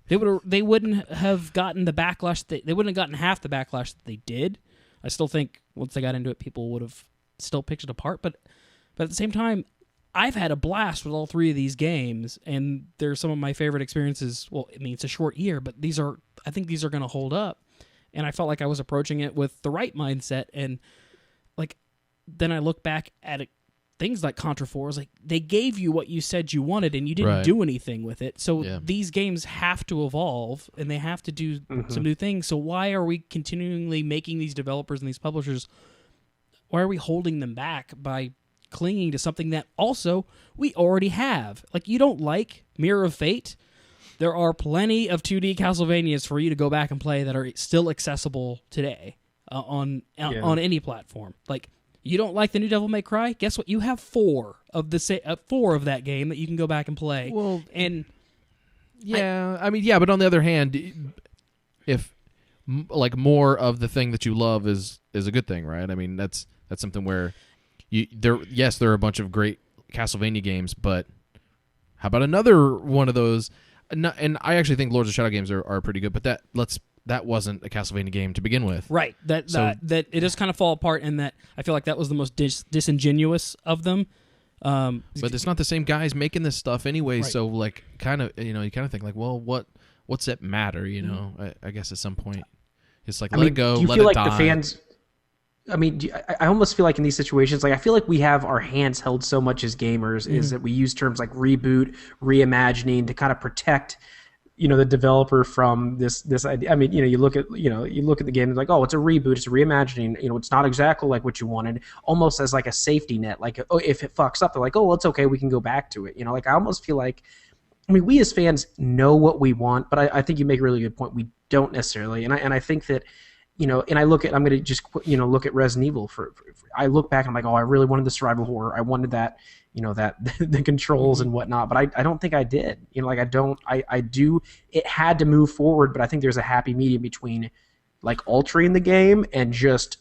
they wouldn't have gotten the backlash. They wouldn't have gotten half the backlash that they did. I still think once they got into it, people would have still picked it apart. But at the same time, I've had a blast with all three of these games, and they're some of my favorite experiences. Well, I mean, it's a short year, but I think these are going to hold up. And I felt like I was approaching it with the right mindset. And like, then I look back at it, things like Contra 4, I was like, they gave you what you said you wanted, and you didn't do anything with it. So these games have to evolve, and they have to do some new things. So why are we continually making these developers and these publishers, why are we holding them back by clinging to something that also we already have? Like, you don't like Mirror of Fate? There are plenty of 2D Castlevanias for you to go back and play that are still accessible today on any platform. Like, you don't like the new Devil May Cry? Guess what? You have four of that game that you can go back and play. Well, and but on the other hand, if like more of the thing that you love is a good thing, right? I mean, that's something where there are a bunch of great Castlevania games, but how about another one of those? And I actually think Lords of Shadow games are pretty good, but that wasn't a Castlevania game to begin with. Right. That it does kind of fall apart, and that I feel like that was the most disingenuous of them. But it's not the same guys making this stuff anyway, so like kind of, you kind of think like, well, what's that matter, I guess at some point it's like, let it go, do you let feel it like die. the fans, I mean, I almost feel like in these situations, like I feel like we have our hands held so much as gamers, is that we use terms like reboot, reimagining to kind of protect, the developer from this idea. I mean, you look at the game and like, oh, it's a reboot, it's a reimagining. It's not exactly like what you wanted, almost as like a safety net. Like, oh, if it fucks up, they're like, oh, well, it's okay, we can go back to it. Like I almost feel like, I mean, we as fans know what we want, but I think you make a really good point. We don't necessarily, and I think that. And I'm going to just, look at Resident Evil. I look back and I'm like, oh, I really wanted the survival horror. I wanted that, that the controls and whatnot, but I don't think I did. I do. It had to move forward, but I think there's a happy medium between like altering the game and just,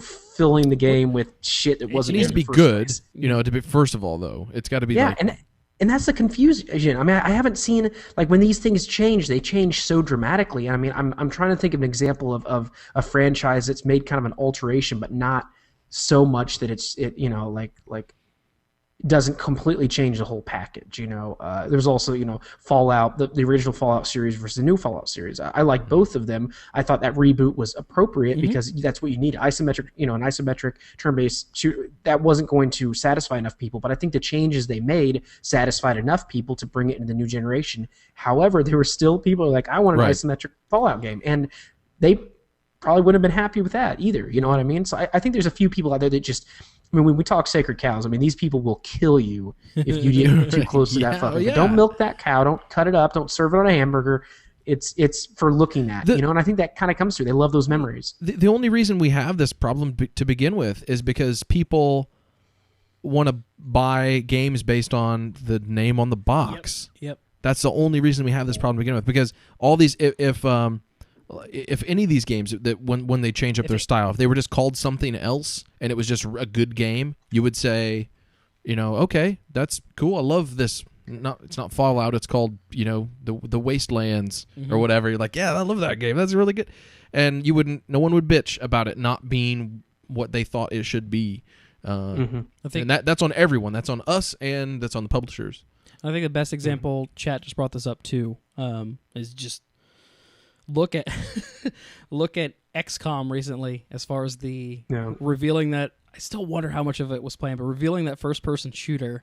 filling the game with shit that wasn't. It needs to be good, to be, first of all, though. It's got to be And that's the confusion. I mean, I haven't seen, like, when these things change, they change so dramatically. I mean, I'm trying to think of an example of a franchise that's made kind of an alteration, but not so much that it doesn't completely change the whole package. There's also, Fallout, the original Fallout series versus the new Fallout series. I like both of them. I thought that reboot was appropriate because that's what you need. Isometric, an isometric turn-based shooter, that wasn't going to satisfy enough people. But I think the changes they made satisfied enough people to bring it into the new generation. However, there were still people who were like, I want an isometric Fallout game. And they probably wouldn't have been happy with that either. You know what I mean? So I think there's a few people out there that just, I mean, when we talk sacred cows, I mean, these people will kill you if you get too close to that fucking. Don't milk that cow. Don't cut it up. Don't serve it on a hamburger. It's for looking at, and I think that kind of comes through. They love those memories. The only reason we have this problem to begin with is because people want to buy games based on the name on the box. Yep. That's the only reason we have this problem to begin with. Because all these, if any of these games that when they change up their style, if they were just called something else and it was just a good game, you would say, okay, that's cool. I love this. It's not Fallout. It's called, the Wastelands or whatever. You're like, yeah, I love that game. That's really good. And no one would bitch about it not being what they thought it should be. I think, and that's on everyone. That's on us and that's on the publishers. I think the best example, chat just brought this up too, is just look at XCOM recently, as far as the revealing that. I still wonder how much of it was planned, but revealing that first-person shooter,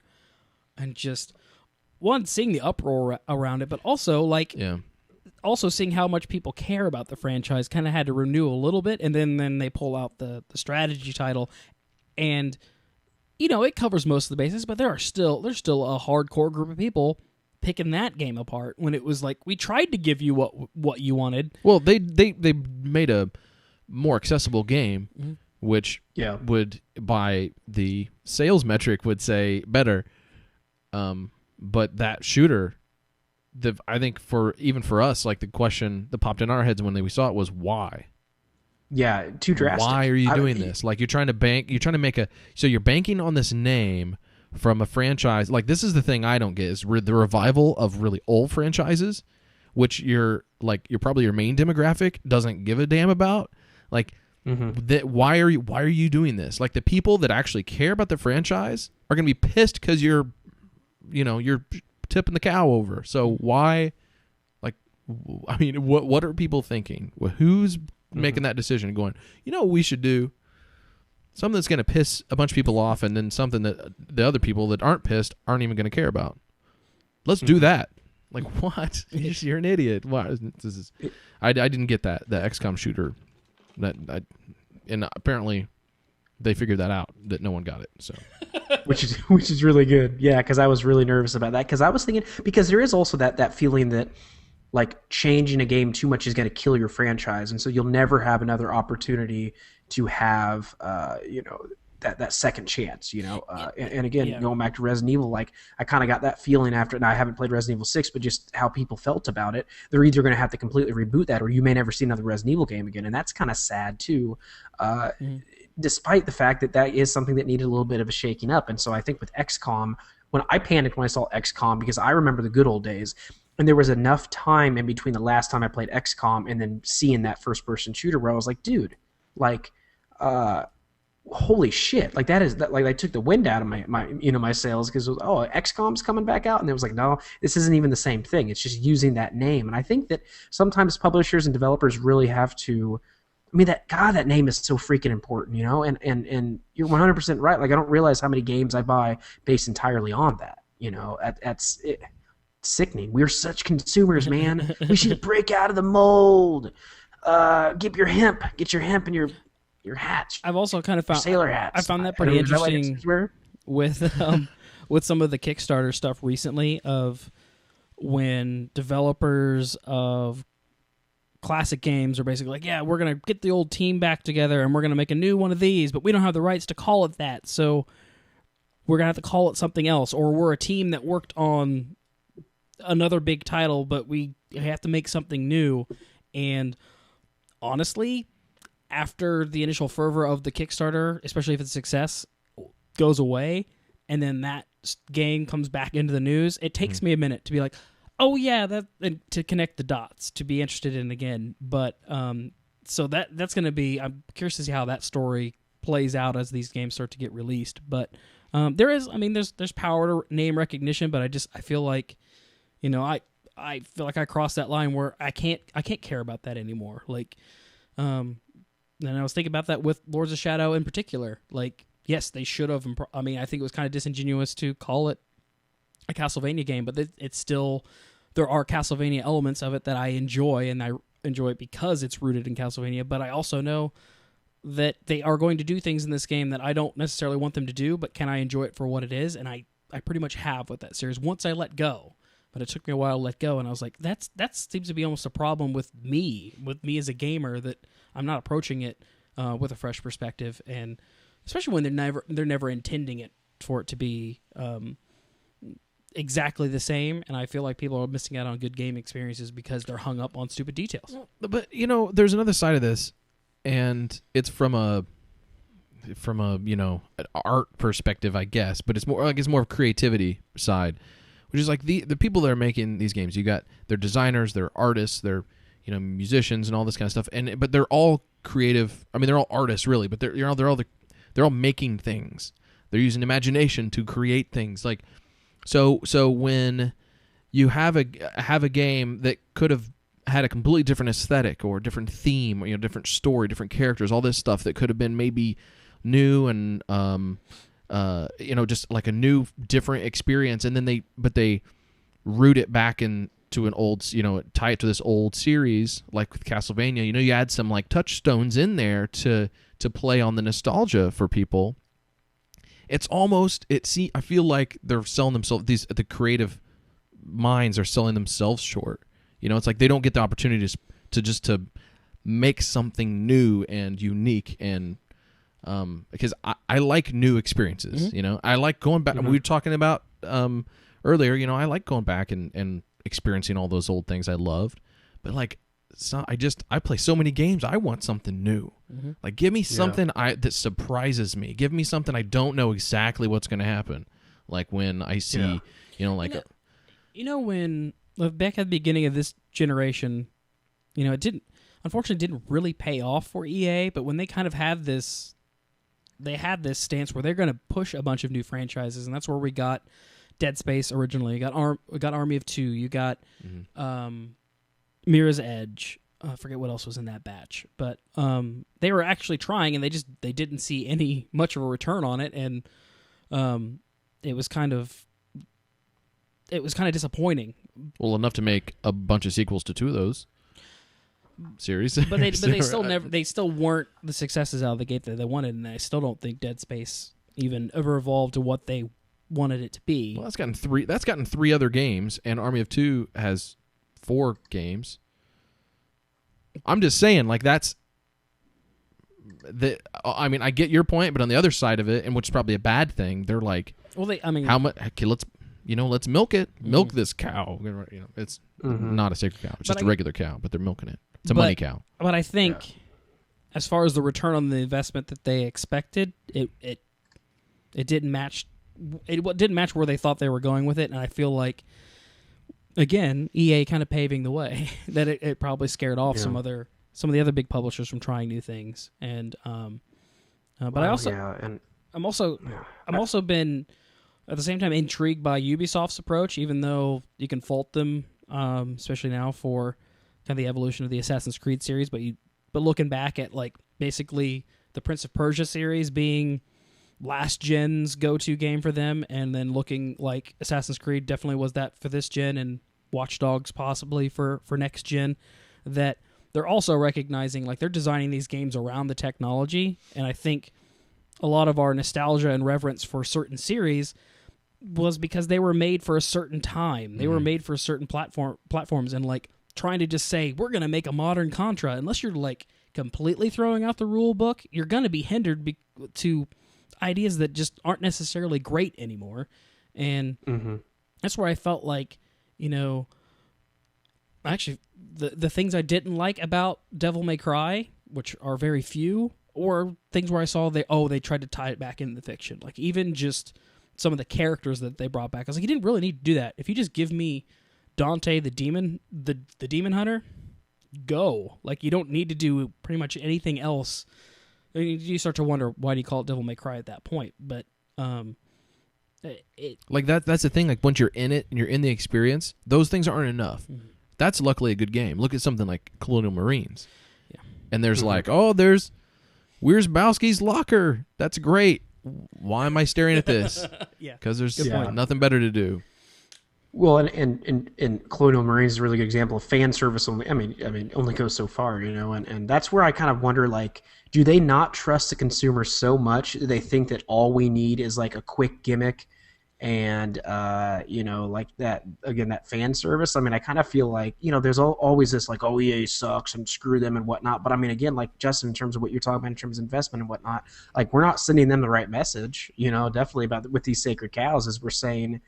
and just seeing the uproar around it, but also also seeing how much people care about the franchise. Kind of had to renew a little bit, and then they pull out the strategy title, and it covers most of the bases, but there's still a hardcore group of people picking that game apart when it was like, we tried to give you what you wanted. Well, they made a more accessible game, which would, by the sales metric, would say better. But that shooter I think for us, like the question that popped in our heads when we saw it was why. Yeah, too drastic. Why are you doing this? Like you're trying to make so you're banking on this name from a franchise. Like this is the thing I don't get is the revival of really old franchises, which you're probably your main demographic doesn't give a damn about. Like why are you doing this? Like the people that actually care about the franchise are going to be pissed because you're tipping the cow over. So why? Like, I mean, what are people thinking? Well, who's making that decision? Going, what we should do? Something that's going to piss a bunch of people off, and then something that the other people that aren't pissed aren't even going to care about. Let's do that. Like what? You're an idiot. Why? I didn't get that the XCOM shooter. And apparently they figured that out that no one got it. So, which is really good. Yeah, because I was really nervous about that because I was thinking because there is also that feeling that like changing a game too much is going to kill your franchise, and so you'll never have another opportunity to have that second chance. And again, going back to Resident Evil, like I kind of got that feeling after. And I haven't played Resident Evil 6, but just how people felt about it. They're either going to have to completely reboot that, or you may never see another Resident Evil game again, and that's kind of sad too. Despite the fact that is something that needed a little bit of a shaking up. And so I think with XCOM, when I panicked when I saw XCOM because I remember the good old days. And there was enough time in between the last time I played XCOM and then seeing that first-person shooter where I was like, dude, like, holy shit! Like I took the wind out of my sails because XCOM's coming back out, and it was like, no, this isn't even the same thing. It's just using that name, and I think that sometimes publishers and developers really have to. I mean, that name is so freaking important, and you're 100% right. Like I don't realize how many games I buy based entirely on that. That's it. Sickening. We're such consumers, man. We should break out of the mold. Get your hemp and your hats. I've also kind of found sailor hats. I found that pretty interesting with some of the Kickstarter stuff recently of when developers of classic games are basically like, yeah, we're gonna get the old team back together and we're gonna make a new one of these, but we don't have the rights to call it that, so we're gonna have to call it something else, or we're a team that worked on another big title, but we have to make something new. And honestly, after the initial fervor of the Kickstarter, especially if it's a success, goes away, and then that game comes back into the news, it takes me a minute to be like, oh yeah, to connect the dots, to be interested in again. But so that's going to be, I'm curious to see how that story plays out as these games start to get released. But there's power to name recognition, but I feel like, I feel like I crossed that line where I can't care about that anymore. Like, and I was thinking about that with Lords of Shadow in particular. Like, yes, they should have. I think it was kind of disingenuous to call it a Castlevania game, but it's still, there are Castlevania elements of it that I enjoy, and I enjoy it because it's rooted in Castlevania. But I also know that they are going to do things in this game that I don't necessarily want them to do, but can I enjoy it for what it is? And I pretty much have with that series once I let go. But it took me a while to let go, and I was like, that seems to be almost a problem with me as a gamer, that I'm not approaching it with a fresh perspective, and especially when they're never intending it for it to be exactly the same. And I feel like people are missing out on good game experiences because they're hung up on stupid details. But there's another side of this, and it's from a an art perspective, I guess, but it's more of creativity side. Which is like the people that are making these games. You got their designers, their artists, their musicians, and all this kind of stuff. But they're all creative. I mean, they're all artists, really. But they're all making things. They're using imagination to create things. Like so when you have a game that could have had a completely different aesthetic or different theme, or different story, different characters, all this stuff that could have been maybe new and just like a new, different experience, and then they root it back into an old, tie it to this old series, like with Castlevania. You add some like touchstones in there to play on the nostalgia for people. It's almost I feel like they're selling themselves. The creative minds are selling themselves short. It's like they don't get the opportunity to make something new and unique and. Because I like new experiences, I like going back. We were talking about earlier, I like going back and experiencing all those old things I loved. But like, so I play so many games. I want something new. Mm-hmm. Like, give me something that surprises me. Give me something I don't know exactly what's going to happen. Like when I see, when back at the beginning of this generation, it unfortunately didn't really pay off for EA. But when they kind of had this, they had this stance where they're going to push a bunch of new franchises, and that's where we got Dead Space originally. We got Army of Two. You got. Mirror's Edge. I forget what else was in that batch, but they were actually trying, and they didn't see much of a return on it, and it was kind of disappointing. Well, enough to make a bunch of sequels to two of those series, but they still weren't the successes out of the gate that they wanted, and I still don't think Dead Space even ever evolved to what they wanted it to be. Well, that's gotten three other games, and Army of Two has 4 games. I'm just saying, like, that's the. I mean, I get your point, but on the other side of it, and which is probably a bad thing, they're like, how much? Okay, let's milk it, milk this cow. It's not a sacred cow; it's just a regular cow, but they're milking it. It's a money cow. But I think, as far as the return on the investment that they expected, it didn't match. It didn't match where they thought they were going with it, and I feel like. Again, EA kind of paving the way that it probably scared off some of the other big publishers from trying new things, and but I'm also been at the same time intrigued by Ubisoft's approach, even though you can fault them, especially now for kind of the evolution of the Assassin's Creed series, but looking back at like basically the Prince of Persia series being last gen's go-to game for them, and then looking like Assassin's Creed definitely was that for this gen, and Watch Dogs possibly for next gen, that they're also recognizing like they're designing these games around the technology, and I think a lot of our nostalgia and reverence for certain series was because they were made for a certain time. They were made for certain platforms, and like trying to just say we're going to make a modern Contra, unless you're like completely throwing out the rule book, you're going to be hindered to ideas that just aren't necessarily great anymore. And that's where I felt like, actually the things I didn't like about Devil May Cry, which are very few, or things where I saw they tried to tie it back into the fiction. Like even just some of the characters that they brought back. I was like, you didn't really need to do that. If you just give me Dante the demon hunter, go. Like you don't need to do pretty much anything else. You start to wonder, why do you call it Devil May Cry at that point? But that's the thing. Like once you're in it and you're in the experience, those things aren't enough. That's luckily a good game. Look at something like Colonial Marines. Yeah. And there's there's Wierzbowski's locker. That's great. Why am I staring at this? Yeah. Because there's nothing better to do. Well, and Colonial Marines is a really good example of fan service only. I mean, only goes so far, and that's where I kind of wonder, like, do they not trust the consumer so much? Do they think that all we need is like a quick gimmick and, like that, again, that fan service? I mean, I kind of feel like, there's always this like, oh, EA sucks and screw them and whatnot. But I mean, again, like Justin, in terms of what you're talking about in terms of investment and whatnot, like we're not sending them the right message, definitely with these sacred cows, as we're saying,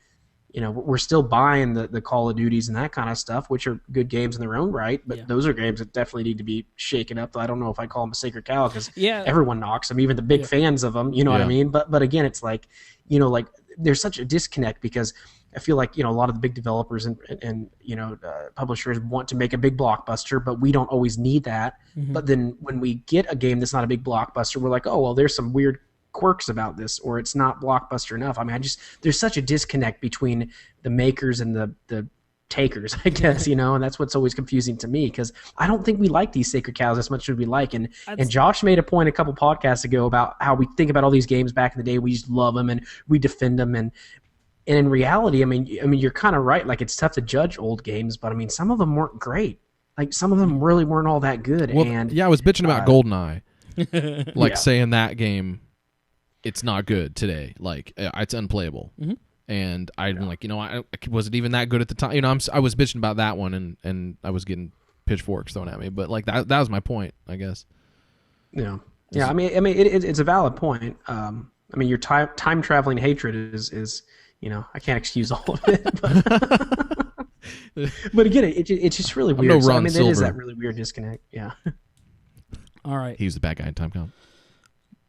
we're still buying the Call of Duties and that kind of stuff, which are good games in their own right, but those are games that definitely need to be shaken up. I don't know if I call them a sacred cow because everyone knocks them, even the big fans of them, what I mean? But again, it's like, like there's such a disconnect because I feel like, a lot of the big developers and publishers want to make a big blockbuster, but we don't always need that. But then when we get a game that's not a big blockbuster, we're like, oh, well, there's some weird quirks about this, or it's not blockbuster enough. I mean, there's such a disconnect between the makers and the takers, I guess, and that's what's always confusing to me, because I don't think we like these sacred cows as much as we like. And Josh made a point a couple podcasts ago about how we think about all these games back in the day. We just love them and we defend them, and in reality, I mean, you're kind of right. Like, it's tough to judge old games, but I mean, some of them weren't great. Like, some of them really weren't all that good. Well, and I was bitching about GoldenEye, saying that game, it's not good today. Like, it's unplayable. And I'm like, was it even that good at the time? I was bitching about that one, and I was getting pitchforks thrown at me. But like that was my point, I guess. Yeah. I mean, it's a valid point. I mean, your time traveling hatred is I can't excuse all of it. But But again, it's just really weird. no So, I Ron mean, it is Silver. that really weird disconnect. Yeah. All right. He was the bad guy in Time Cop.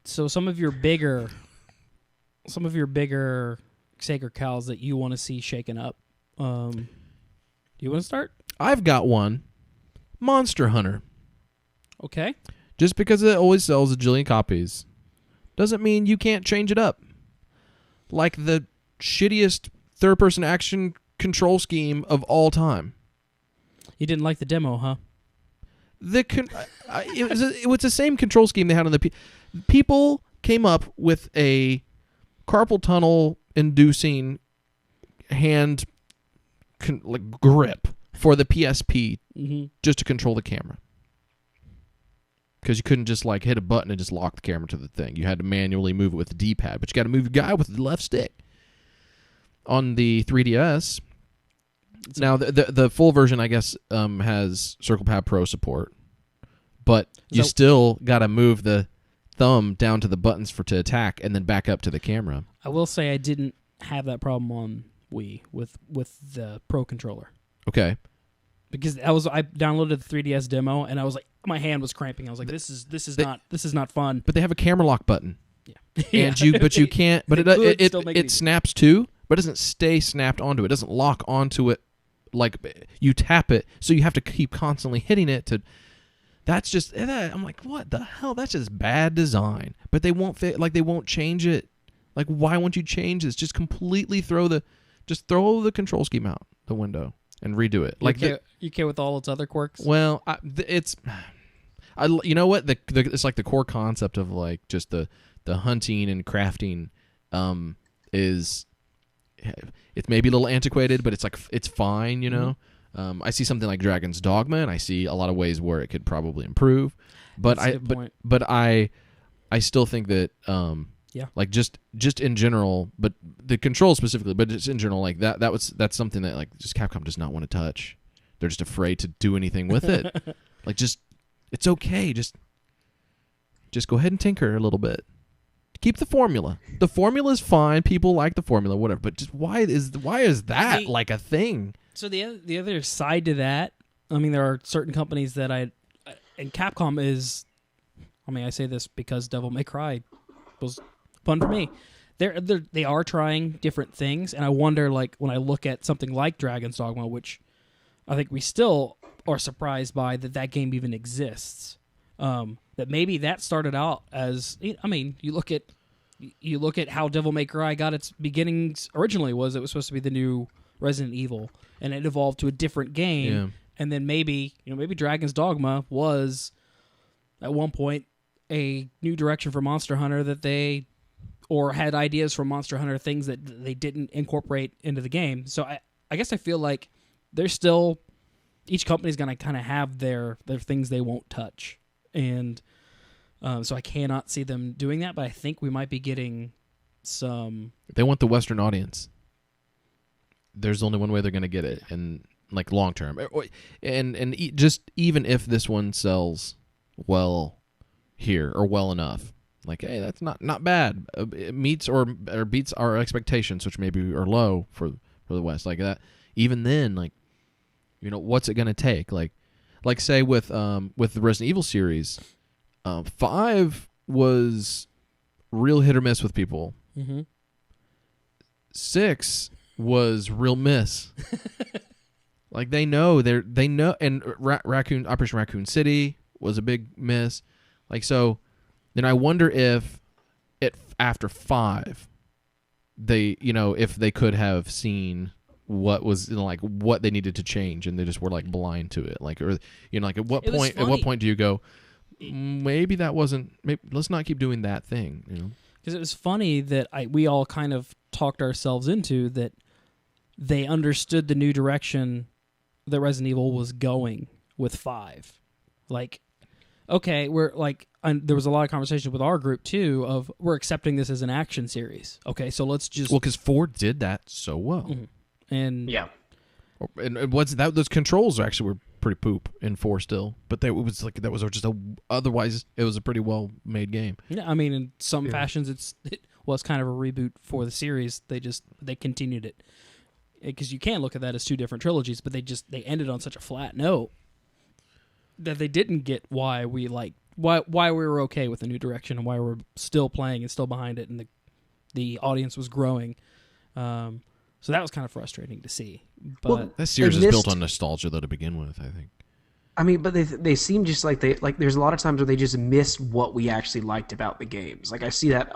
So some of your bigger sacred cows that you want to see shaken up. Do you want to start? I've got one. Monster Hunter. Okay. Just because it always sells a jillion copies doesn't mean you can't change it up. Like the shittiest third-person action control scheme of all time. You didn't like the demo, huh? It was the same control scheme they had on the people came up with a carpal tunnel inducing hand grip for the PSP just to control the camera. Because you couldn't just like hit a button and just lock the camera to the thing. You had to manually move it with the D-pad, but you got to move your guy with the left stick. On the 3DS, now the full version, I guess, has Circle Pad Pro support, but you still got to move the thumb down to the buttons to attack and then back up to the camera. I will say I didn't have that problem on Wii with the Pro controller. Okay. Because I downloaded the 3DS demo and I was like, my hand was cramping. I was like, this is not fun. But they have a camera lock button. Yeah. And you can't. But it snaps too, but it doesn't stay snapped onto it. It doesn't lock onto it. Like you tap it, so you have to keep constantly hitting it to. That's just. I'm like, what the hell? That's just bad design. But they won't fit. Like they won't change it. Like why won't you change this? Just completely throw the control scheme out the window and redo it. Like you care with all its other quirks. Well, you know what? It's like the core concept of like just the hunting and crafting is it's maybe a little antiquated, but it's like it's fine, you know. I see something like Dragon's Dogma, and I see a lot of ways where it could probably improve. But I still think that like just in general, but the control specifically, but just in general, like that's something that like just Capcom does not want to touch. They're just afraid to do anything with it. Like it's okay. Just go ahead and tinker a little bit. Keep the formula. The formula is fine. People like the formula, whatever. But just why is that like a thing? So the other side to that, I mean, there are certain companies that and Capcom is, I mean, I say this because Devil May Cry was fun for me. They are trying different things, and I wonder, like, when I look at something like Dragon's Dogma, which I think we still are surprised by that game even exists. That maybe that started out as, I mean, you look at how Devil May Cry got its beginnings. Originally, it was supposed to be the new Resident Evil, and it evolved to a different game. Yeah. And then maybe Dragon's Dogma was at one point a new direction for Monster Hunter or had ideas for Monster Hunter, things that they didn't incorporate into the game. So I guess I feel like there's still, each company's going to kind of have their things they won't touch. And so I cannot see them doing that, but I think we might be getting some... They want the Western audience. There's only one way they're going to get it, and like long term. And just even if this one sells well here or well enough, like, hey, that's not bad. It meets or beats our expectations, which maybe are low for the West. Like that. Even then, like, you know, what's it going to take? Like say with the Resident Evil series, 5 was real hit or miss with people. 6 was real miss. Like they know, and Operation Raccoon City was a big miss. Like so, then I wonder if after 5, if they could have seen what was like what they needed to change, and they just were like blind to it. Like, or like at what point do you go, maybe that wasn't? Maybe let's not keep doing that thing. Because it was funny that we all kind of talked ourselves into that. They understood the new direction that Resident Evil was going with 5. Like, okay, we're like, there was a lot of conversation with our group too of we're accepting this as an action series. Okay, so let's just because 4 did that so well, and yeah, and what's that? Those controls actually were pretty poop in 4 still, but it was just otherwise it was a pretty well made game. Yeah, I mean, in some fashions it was kind of a reboot for the series. They continued it. because you can look at that as two different trilogies, but they ended on such a flat note that they didn't get why we were okay with the new direction and why we're still playing and still behind it, and the audience was growing. So that was kind of frustrating to see. But that series is built on nostalgia, though, to begin with, I think. I mean, but they seem just like there's a lot of times where they just miss what we actually liked about the games. Like I see that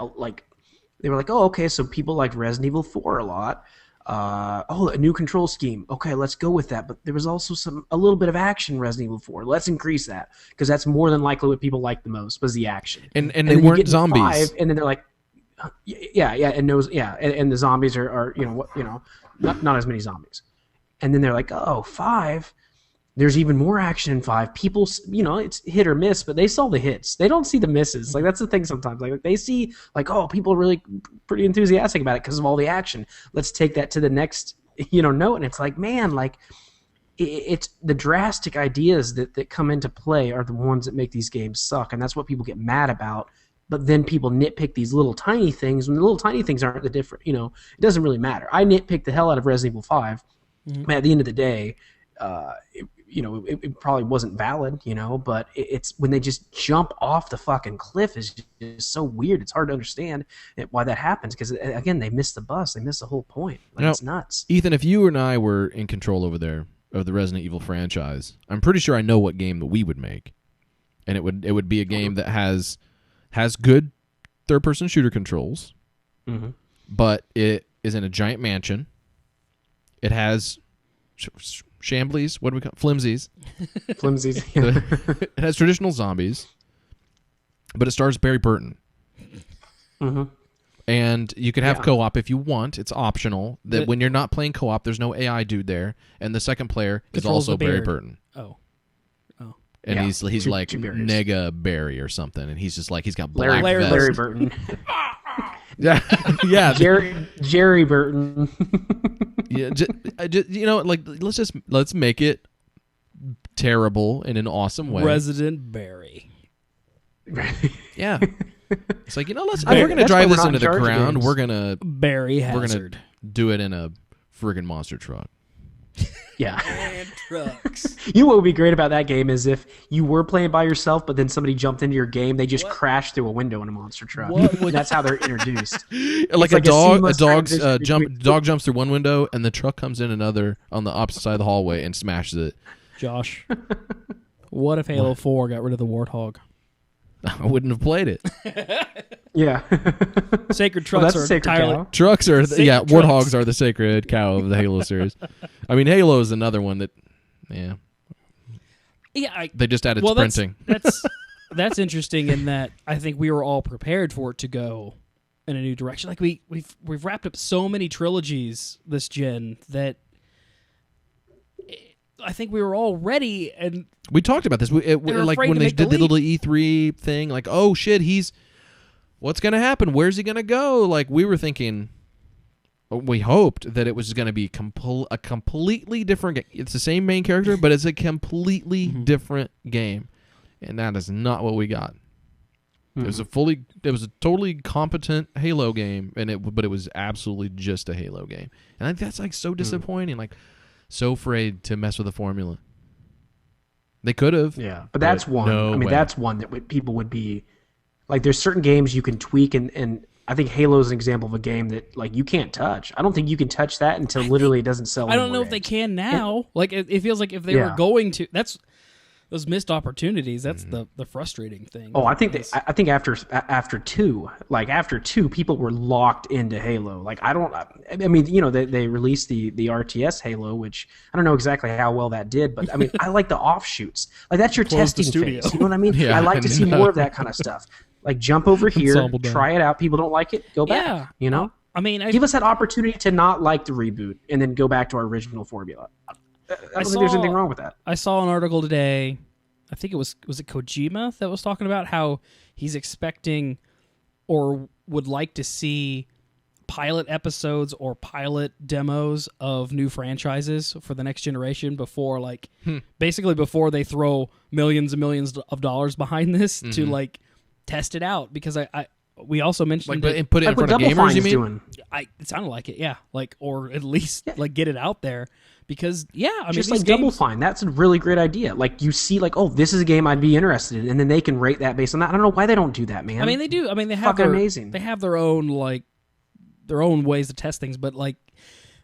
they were like, oh, okay, so people like Resident Evil 4 a lot. A new control scheme. Okay, let's go with that. But there was also a little bit of action in Resident Evil 4. Let's increase that because that's more than likely what people liked the most was the action. And they weren't zombies. 5, and then they're like, and the zombies are not as many zombies. And then they're like, oh, 5. There's even more action in 5. People, it's hit or miss, but they saw the hits. They don't see the misses. Like, that's the thing sometimes. Like, they see, like, oh, people are really pretty enthusiastic about it because of all the action. Let's take that to the next, note. And it's like, man, like, it's the drastic ideas that come into play are the ones that make these games suck. And that's what people get mad about. But then people nitpick these little tiny things when the little tiny things aren't the different, it doesn't really matter. I nitpick the hell out of Resident Evil 5. Mm-hmm. But at the end of the day, it probably wasn't valid, but it's when they just jump off the fucking cliff is just so weird. It's hard to understand why that happens because, again, they missed the bus. They missed the whole point. It's nuts. Ethan, if you and I were in control over there of the Resident Evil franchise, I'm pretty sure I know what game that we would make. And it would be a game that has good third-person shooter controls, mm-hmm. but it is in a giant mansion. It has shamblies, what do we call flimsies? Flimsies. Yeah. It has traditional zombies, but it stars Barry Burton. Mm-hmm. And you could have co-op if you want. It's optional. That when you're not playing co-op, there's no AI dude there, and the second player is also Barry Burton. Oh. And he's like Nega Barry or something, and he's just like he's got black vest. Larry Burton. yeah. Jerry Burton. Yeah, let's make it terrible in an awesome way. Resident Barry. Yeah. It's like, if we're gonna drive this into the ground, games. we're gonna Barry Hazard. Do it in a friggin' monster truck. Yeah. And trucks. What would be great about that game is if you were playing by yourself, but then somebody jumped into your game, they just crashed through a window in a monster truck. That's how they're introduced. Like a dog jumps through one window, and the truck comes in another on the opposite side of the hallway and smashes it. Josh, what if Halo 4 got rid of the Warthog? I wouldn't have played it. Yeah. Sacred trucks are entirely... cow. Trucks are... warthogs are the sacred cow of the Halo series. I mean, Halo is another one that... Yeah. Yeah. They just added sprinting. That's interesting in that I think we were all prepared for it to go in a new direction. Like, we've wrapped up so many trilogies this gen that... I think we were all ready, and we talked about this. Like when they did the little E3 thing, like, oh shit, what's going to happen? Where's he going to go? Like, we were thinking, we hoped that it was going to be a completely different game. It's the same main character, but it's a completely different game, and that is not what we got. It was a totally competent Halo game, but it was absolutely just a Halo game, and I think that's like so disappointing. Like. So afraid to mess with the formula. They could have. Yeah, but that's one. That's one that people would be... Like, there's certain games you can tweak, and I think Halo's an example of a game that, like, you can't touch. I don't think you can touch that until literally it doesn't sell. I don't know if they can now. Like, it feels like if they were going to... Those missed opportunities, that's the frustrating thing. Oh, I think after 2, people were locked into Halo. Like, they released the RTS Halo, which I don't know exactly how well that did, but I mean, I like the offshoots. Like, that's your testing phase. You know what I mean? Yeah, I like to see more of that kind of stuff. Like, jump over here, try it out. People don't like it, go back. Yeah. I mean, give us that opportunity to not like the reboot and then go back to our original formula. I don't think there's anything wrong with that. I saw an article today. I think it was it Kojima that was talking about how he's expecting or would like to see pilot episodes or pilot demos of new franchises for the next generation before basically before they throw millions and millions of dollars behind this to like test it out, because we also mentioned and put it in what front of Double gamers. Fine's You mean? doing. It sounded like it, yeah. Like, or at least like get it out there because I mean, Just these like Double games, Fine, that's a really great idea. Like you see, like, oh, this is a game I'd be interested in, and then they can rate that based on that. I don't know why they don't do that, man. I mean, they do. I mean, they have fucking amazing. They have their own ways to test things, but like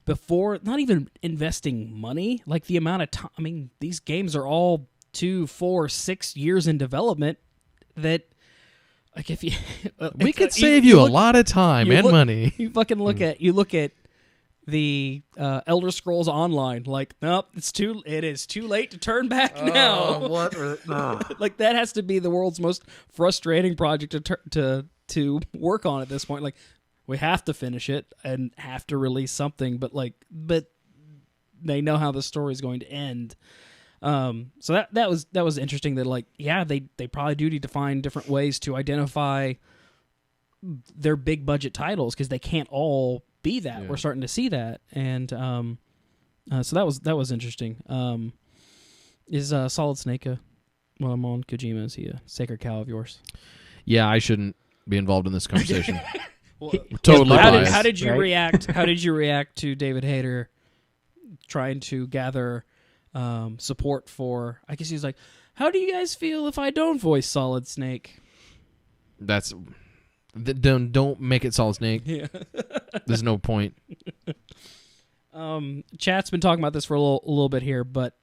before, not even investing money, like the amount of time. I mean, these games are all 2, 4, 6 years in development. That like if you we could save you a lot of time and money. You fucking look at the Elder Scrolls Online. Like, nope, it is too late to turn back now. What? Like that has to be the world's most frustrating project to work on at this point. Like, we have to finish it and have to release something, but they know how the story is going to end. So that was interesting. That like, yeah, they probably do need to find different ways to identify their big budget titles because they can't all be that. Yeah. We're starting to see that, and so that was interesting. Is Solid Snake while I'm on Kojima, is he a sacred cow of yours? Yeah, I shouldn't be involved in this conversation. Well, totally. How did you react? How did you react to David Hayter trying to gather support for? I guess he's like, "How do you guys feel if I don't voice Solid Snake?" Don't make it Solid Snake. Yeah, there's no point. Chat's been talking about this for a little bit here, but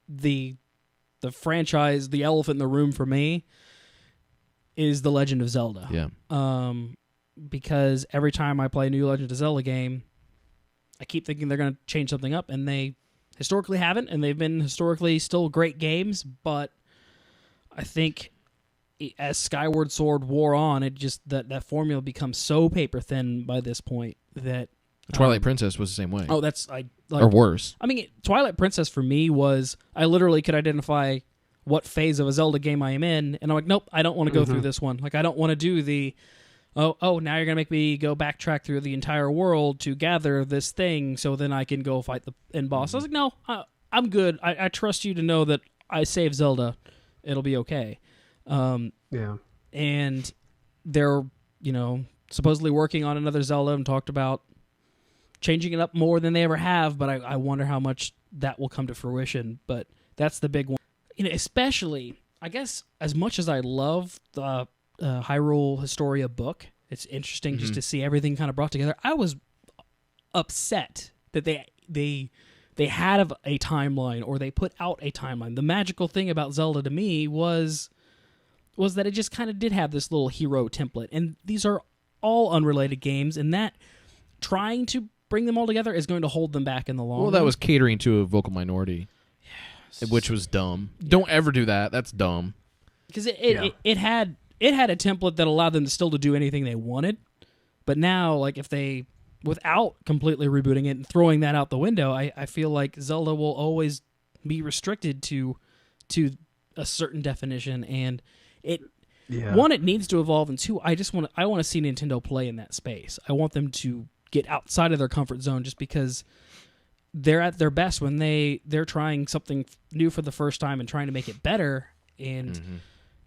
the franchise, the elephant in the room for me, is The Legend of Zelda. Yeah. Because every time I play a new Legend of Zelda game, I keep thinking they're going to change something up, and they historically haven't, and they've been historically still great games, but I think as Skyward Sword wore on, it just that formula becomes so paper thin by this point that Twilight Princess was the same way. Oh, or worse. I mean, Twilight Princess for me was I literally could identify what phase of a Zelda game I am in, and I'm like, nope, I don't want to go through this one. Like, I don't want to do the now you're gonna make me go backtrack through the entire world to gather this thing, so then I can go fight the end boss. I was like, no, I'm good. I trust you to know that I saved Zelda. It'll be okay. Yeah. And they're, supposedly working on another Zelda and talked about changing it up more than they ever have, but I wonder how much that will come to fruition. But that's the big one. Especially, I guess, as much as I love the Hyrule Historia book, it's interesting just to see everything kind of brought together. I was upset that they had a timeline, or they put out a timeline. The magical thing about Zelda to me was that it just kind of did have this little hero template, and these are all unrelated games, and that trying to bring them all together is going to hold them back in the long run. Well, that was catering to a vocal minority, which was dumb. Yeah. Don't ever do that. That's dumb. Because it had a template that allowed them to do anything they wanted, but now, like, if they, without completely rebooting it and throwing that out the window, I feel like Zelda will always be restricted to a certain definition, and it needs to evolve, and two, I want to see Nintendo play in that space. I want them to get outside of their comfort zone, just because they're at their best when they're trying something new for the first time and trying to make it better, and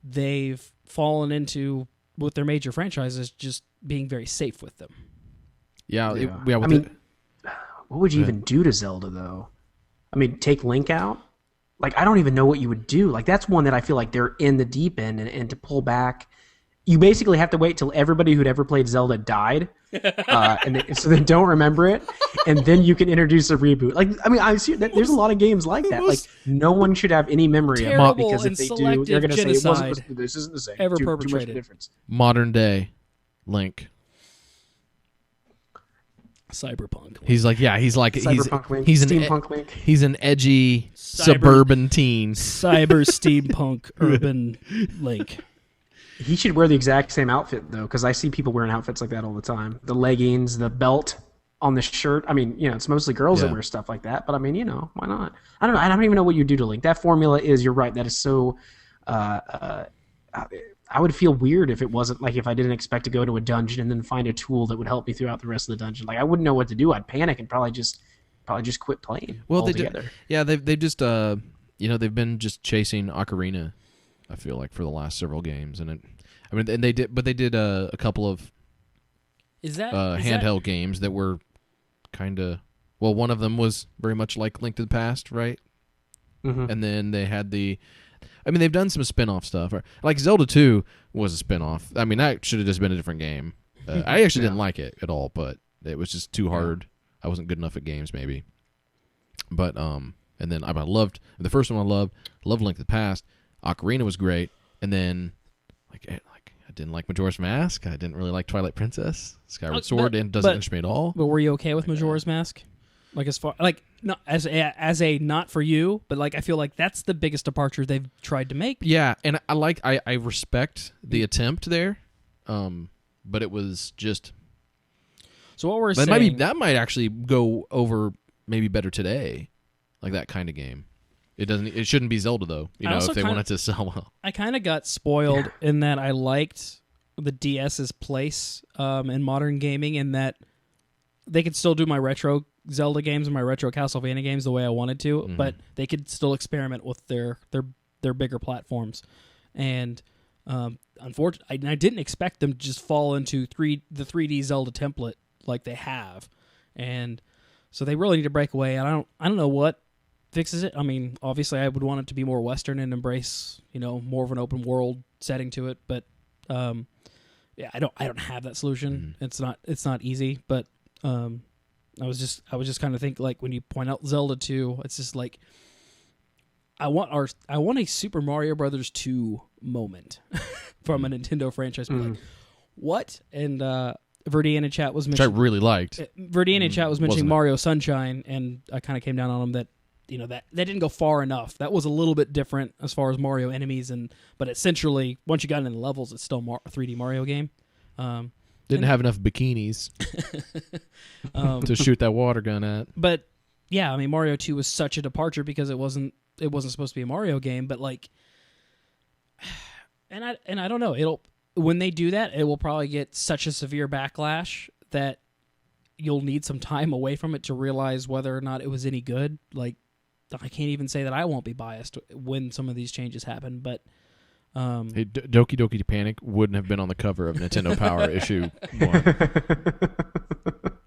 they've fallen into, with their major franchises, just being very safe with them. What would you even do to Zelda, though? I mean, take Link out? Like, I don't even know what you would do. Like, that's one that I feel like they're in the deep end, and to pull back, you basically have to wait till everybody who'd ever played Zelda died, so they don't remember it, and then you can introduce a reboot. Like, I mean, I see that there's a lot of games like that. Like, no one should have any memory of it, because if they do, they're going to say it wasn't. This isn't the same. Ever too perpetrated. much difference. Modern day Link. Cyberpunk. He's like Cyberpunk he's an steampunk Link. He's an edgy suburban teen. Cyber steampunk urban Link. He should wear the exact same outfit, though, because I see people wearing outfits like that all the time. The leggings, the belt on the shirt. I mean, it's mostly girls that wear stuff like that, but I mean, why not? I don't know. I don't even know what you do to Link. That formula is, you're right, that is so I would feel weird if it wasn't, like, if I didn't expect to go to a dungeon and then find a tool that would help me throughout the rest of the dungeon. Like, I wouldn't know what to do. I'd panic and probably just quit playing altogether. They just they've been just chasing Ocarina, I feel like, for the last several games, and I mean, and they did a couple of handheld games that were kind of. Well, one of them was very much like Link to the Past, right? Mm-hmm. And then they had they've done some spin-off stuff. Like Zelda 2 was a spin-off. I mean, that should have just been a different game. I actually didn't like it at all, but it was just too hard. I wasn't good enough at games, maybe. But and then I loved the first one. Loved Link to the Past. Ocarina was great, and then I didn't like Majora's Mask. I didn't really like Twilight Princess. Skyward Sword doesn't interest me at all. But were you okay with Majora's Mask? Like as far not as a not for you, but like I feel like that's the biggest departure they've tried to make. Yeah, and I respect the attempt there, but it was just. So what we're saying that might actually go over maybe better today, like that kind of game. It shouldn't be Zelda though. If they wanted to sell well. I kind of got spoiled in that I liked the DS's place in modern gaming, in that they could still do my retro Zelda games and my retro Castlevania games the way I wanted to, but they could still experiment with their bigger platforms. And unfortunately, I didn't expect them to just fall into the 3D Zelda template like they have, and so they really need to break away. And I don't know what fixes it. I mean, obviously, I would want it to be more Western and embrace more of an open world setting to it, but I don't have that solution. It's not easy, but I was just kind of think like when you point out Zelda 2, it's just like I want a Super Mario Brothers 2 moment from a Nintendo franchise. Like, what? And Verdian in chat was mentioning, which I really liked. Verdian in chat was mentioning Mario Sunshine, and I kind of came down on him that that didn't go far enough. That was a little bit different as far as Mario enemies, but essentially once you got into the levels, it's still a 3D Mario game. Didn't have enough bikinis to shoot that water gun at. But yeah, I mean, Mario 2 was such a departure because it wasn't supposed to be a Mario game. But like, and I don't know. When they do that, it will probably get such a severe backlash that you'll need some time away from it to realize whether or not it was any good. Like, I can't even say that I won't be biased when some of these changes happen, but. Hey, Doki Doki Panic wouldn't have been on the cover of Nintendo Power issue 1.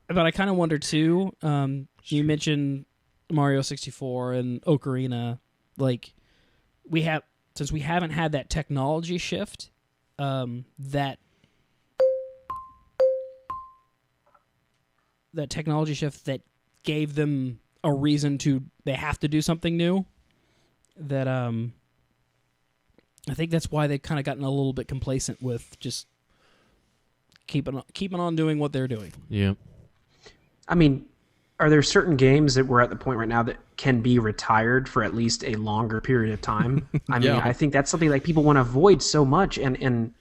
But I kind of wonder too. You mentioned Mario 64 and Ocarina. Like, since we haven't had that technology shift, that technology shift that gave them a reason they have to do something new. That I think that's why they've kind of gotten a little bit complacent with just keeping on doing what they're doing. Yeah. I mean, are there certain games that we're at the point right now that can be retired for at least a longer period of time? I mean, I think that's something like people want to avoid so much, and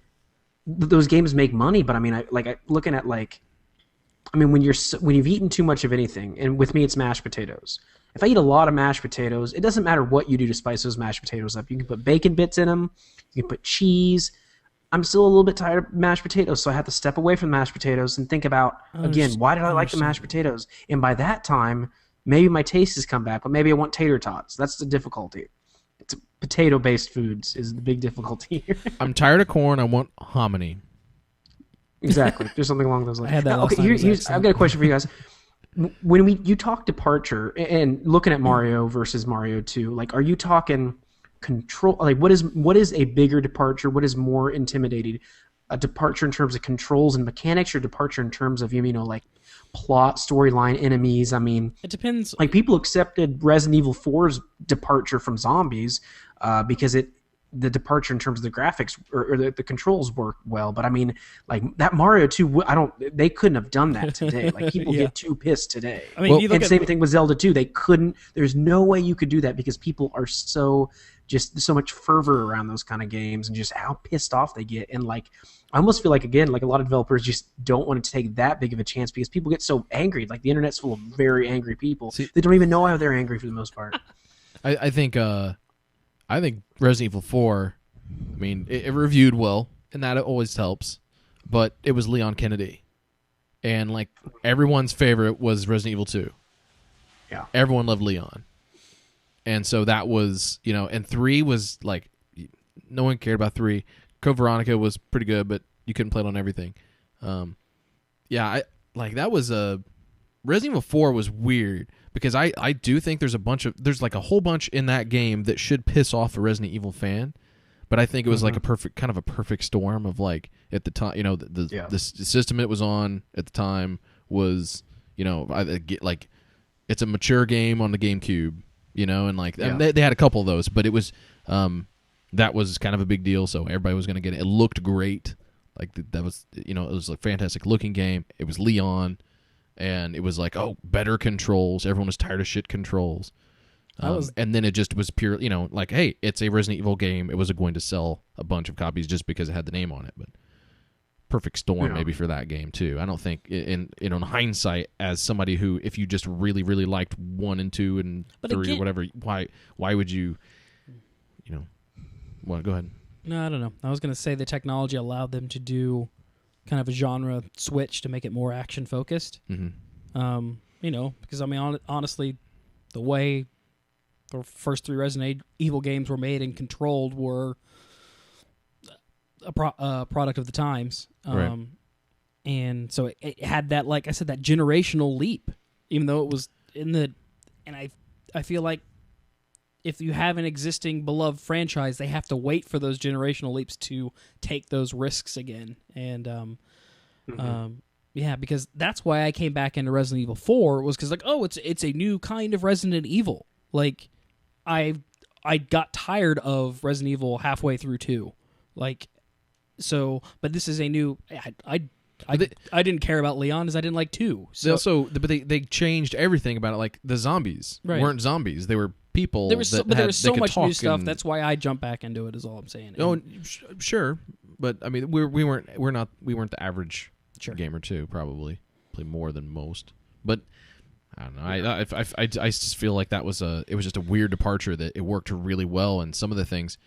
those games make money. But I mean, looking at when you've eaten too much of anything, and with me it's mashed potatoes. If I eat a lot of mashed potatoes, it doesn't matter what you do to spice those mashed potatoes up. You can put bacon bits in them. You can put cheese. I'm still a little bit tired of mashed potatoes, so I have to step away from mashed potatoes and think about, again, why did I like the mashed potatoes? And by that time, maybe my taste has come back, but maybe I want tater tots. That's the difficulty. It's potato-based foods is the big difficulty here. I'm tired of corn. I want hominy. Exactly. There's something along those lines. I had that last time. I've got a question for you guys. When you talk departure and looking at Mario versus Mario 2, like, are you talking control? Like, what is a bigger departure? What is more intimidating? A departure in terms of controls and mechanics, or departure in terms of like plot, storyline, enemies? I mean, it depends. Like, people accepted Resident Evil 4's departure from zombies because the departure in terms of the graphics or the controls work well, but I mean, like that Mario 2, they couldn't have done that today. Like, people get too pissed today. I mean, and same thing with Zelda 2. They couldn't. There's no way you could do that because people are so much fervor around those kind of games and just how pissed off they get. And like, I almost feel like, again, like a lot of developers just don't want to take that big of a chance because people get so angry. Like, the internet's full of very angry people. They don't even know why they're angry for the most part. I think Resident Evil 4, I mean, it reviewed well, and that always helps, but it was Leon Kennedy. And, like, everyone's favorite was Resident Evil 2. Yeah. Everyone loved Leon. And so that was, and 3 was, like, no one cared about 3. Code Veronica was pretty good, but you couldn't play it on everything. That was a Resident Evil 4 was weird because I do think there's like a whole bunch in that game that should piss off a Resident Evil fan, but I think it was like a perfect storm of like at the time, the system it was on at the time was, like it's a mature game on the GameCube, and like and they had a couple of those, but it was that was kind of a big deal, so everybody was going to get it. It looked great. Like that was, it was a fantastic looking game. It was Leon, and it was like, better controls. Everyone was tired of shit controls. And then it just was pure, like, hey, it's a Resident Evil game. It was going to sell a bunch of copies just because it had the name on it. But perfect storm maybe for that game too. I don't think in hindsight, as somebody who, if you just really really liked 1 and 2 and 3 or whatever, why would you, Well, go ahead. No, I don't know. I was going to say the technology allowed them to do kind of a genre switch to make it more action focused. Mm-hmm. Because honestly, the way the first 3 Resident Evil games were made and controlled were a product of the times. Right. And so it had that, like I said, that generational leap, even though it was and I feel like if you have an existing beloved franchise, they have to wait for those generational leaps to take those risks again. And because that's why I came back into Resident Evil 4 was because it's a new kind of Resident Evil. Like I got tired of Resident Evil halfway through 2, but this is a new. I didn't care about Leon as I didn't like 2. So they changed everything about it. Like the zombies weren't zombies; they were people. There was so much new stuff. That's why I jumped back into it. Is all I'm saying. Oh, sure, but I mean, we weren't the average gamer too. Probably play more than most, but I don't know. I just feel like it was just a weird departure that it worked really well, and some of the things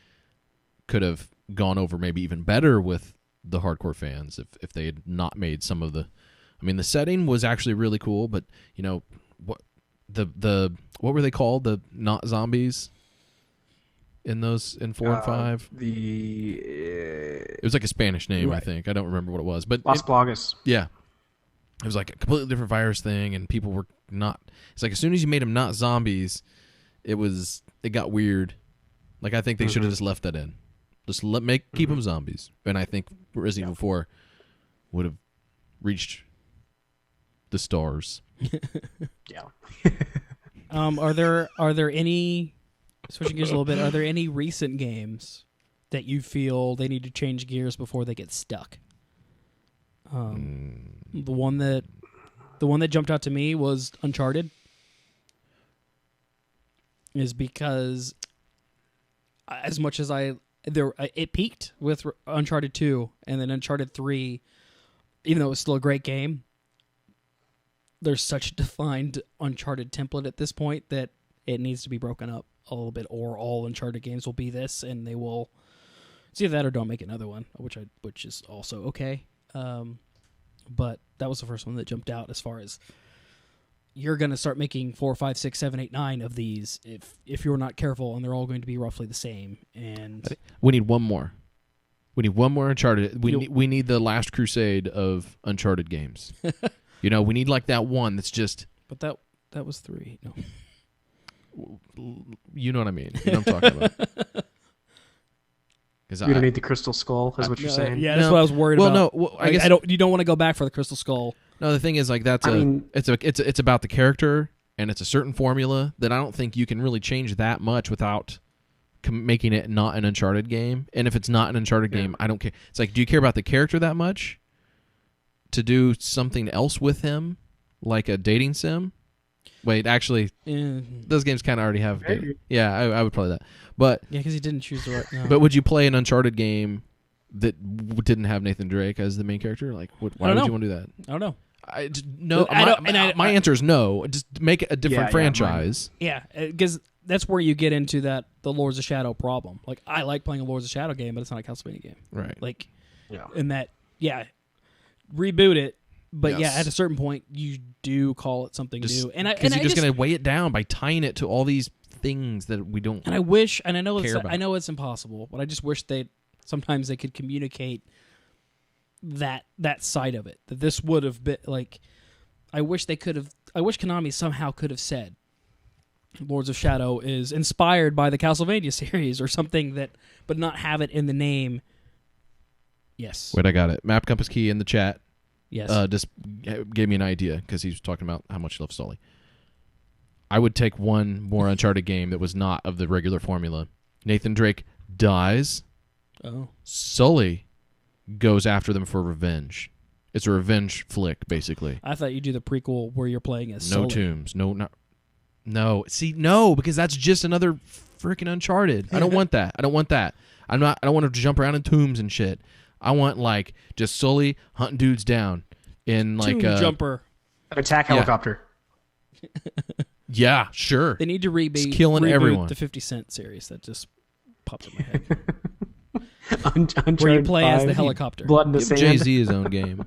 could have gone over maybe even better with the hardcore fans if they had not made some of the. I mean, the setting was actually really cool, but what were they called? The not zombies in 4 and 5. It was like a Spanish name, right. I think. I don't remember what it was, but Las Plagas. Yeah, it was like a completely different virus thing, and people were not. It's like as soon as you made them not zombies, it got weird. Like I think they should have just left that in. Just keep them zombies, and I think Resident Evil 4 would have reached the stars. Yeah. Are there any, switching gears a little bit, are there any recent games that you feel they need to change gears before they get stuck? The one that jumped out to me was Uncharted. Is because as much as it peaked with Uncharted 2 and then Uncharted 3, even though it was still a great game, there's such a defined Uncharted template at this point that it needs to be broken up a little bit, or all Uncharted games will be this, and they will see that or don't make another one, which is also okay. But that was the first one that jumped out as far as you're going to start making 4, 5, 6, 7, 8, 9 of these if you're not careful, and they're all going to be roughly the same. And we need one more. We need one more Uncharted. We need the Last Crusade of Uncharted games. We need like that one that's just. But that was 3. No. You know what I mean. You know what I'm talking about. You don't need the Crystal Skull, is what you're saying. Yeah, that's what I was worried about. No, I guess you don't want to go back for the Crystal Skull. No, the thing is, like, it's about the character, and it's a certain formula that I don't think you can really change that much without making it not an Uncharted game. And if it's not an Uncharted game, I don't care. It's like, do you care about the character that much to do something else with him, like a dating sim? Wait, actually, those games kind of already have. Yeah, I would play that. But yeah, because he didn't choose the right. No. But would you play an Uncharted game that didn't have Nathan Drake as the main character? Like, why would you want to do that? I don't know. My answer is no. Just make it a different franchise. Yeah, because that's where you get into the Lords of Shadow problem. Like, I like playing a Lords of Shadow game, but it's not a Castlevania game. Right. Like, reboot it. But at a certain point, you do call it something new, because you're just going to weigh it down by tying it to all these things that we don't. And I wish, and I know it's impossible, but I just wish they'd sometimes they could communicate that side of it. That this would have been like, I wish Konami somehow could have said Lords of Shadow is inspired by the Castlevania series or something, but not have it in the name. Yes. Wait, I got it. Map Compass Key in the chat. Yes. Just gave me an idea because he was talking about how much he loves Sully. I would take one more Uncharted game that was not of the regular formula. Nathan Drake dies. Oh. Sully goes after them for revenge. It's a revenge flick, basically. I thought you'd do the prequel where you're playing as No Sully. tombs. No. See, no, because that's just another freaking Uncharted. I don't want that. I don't want to jump around in tombs and shit. I want like just Sully hunting dudes down in like Tomb jumper. An attack helicopter. Yeah, sure. They need to reboot everyone. the 50 Cent series. That just popped in my head. Uncharted Where you play 5, as the helicopter. Blood in the Give sand. Jay-Z his own game.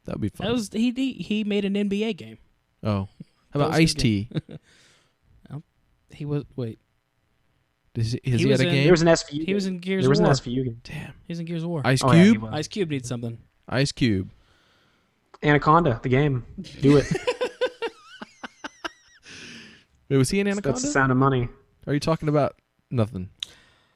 That would be fun. He made an NBA game. Oh. How about Ice-T? He was wait. Has he was had a in- game? There was an SVU. He was in Gears There of was an War. SVU game. Damn. He's in Gears of War. Ice Oh, yeah, he Cube? was. Ice Cube needs something. Ice Cube. Anaconda, the game. Do it. Wait, was he in Anaconda? That's the sound of money. Are you talking about nothing?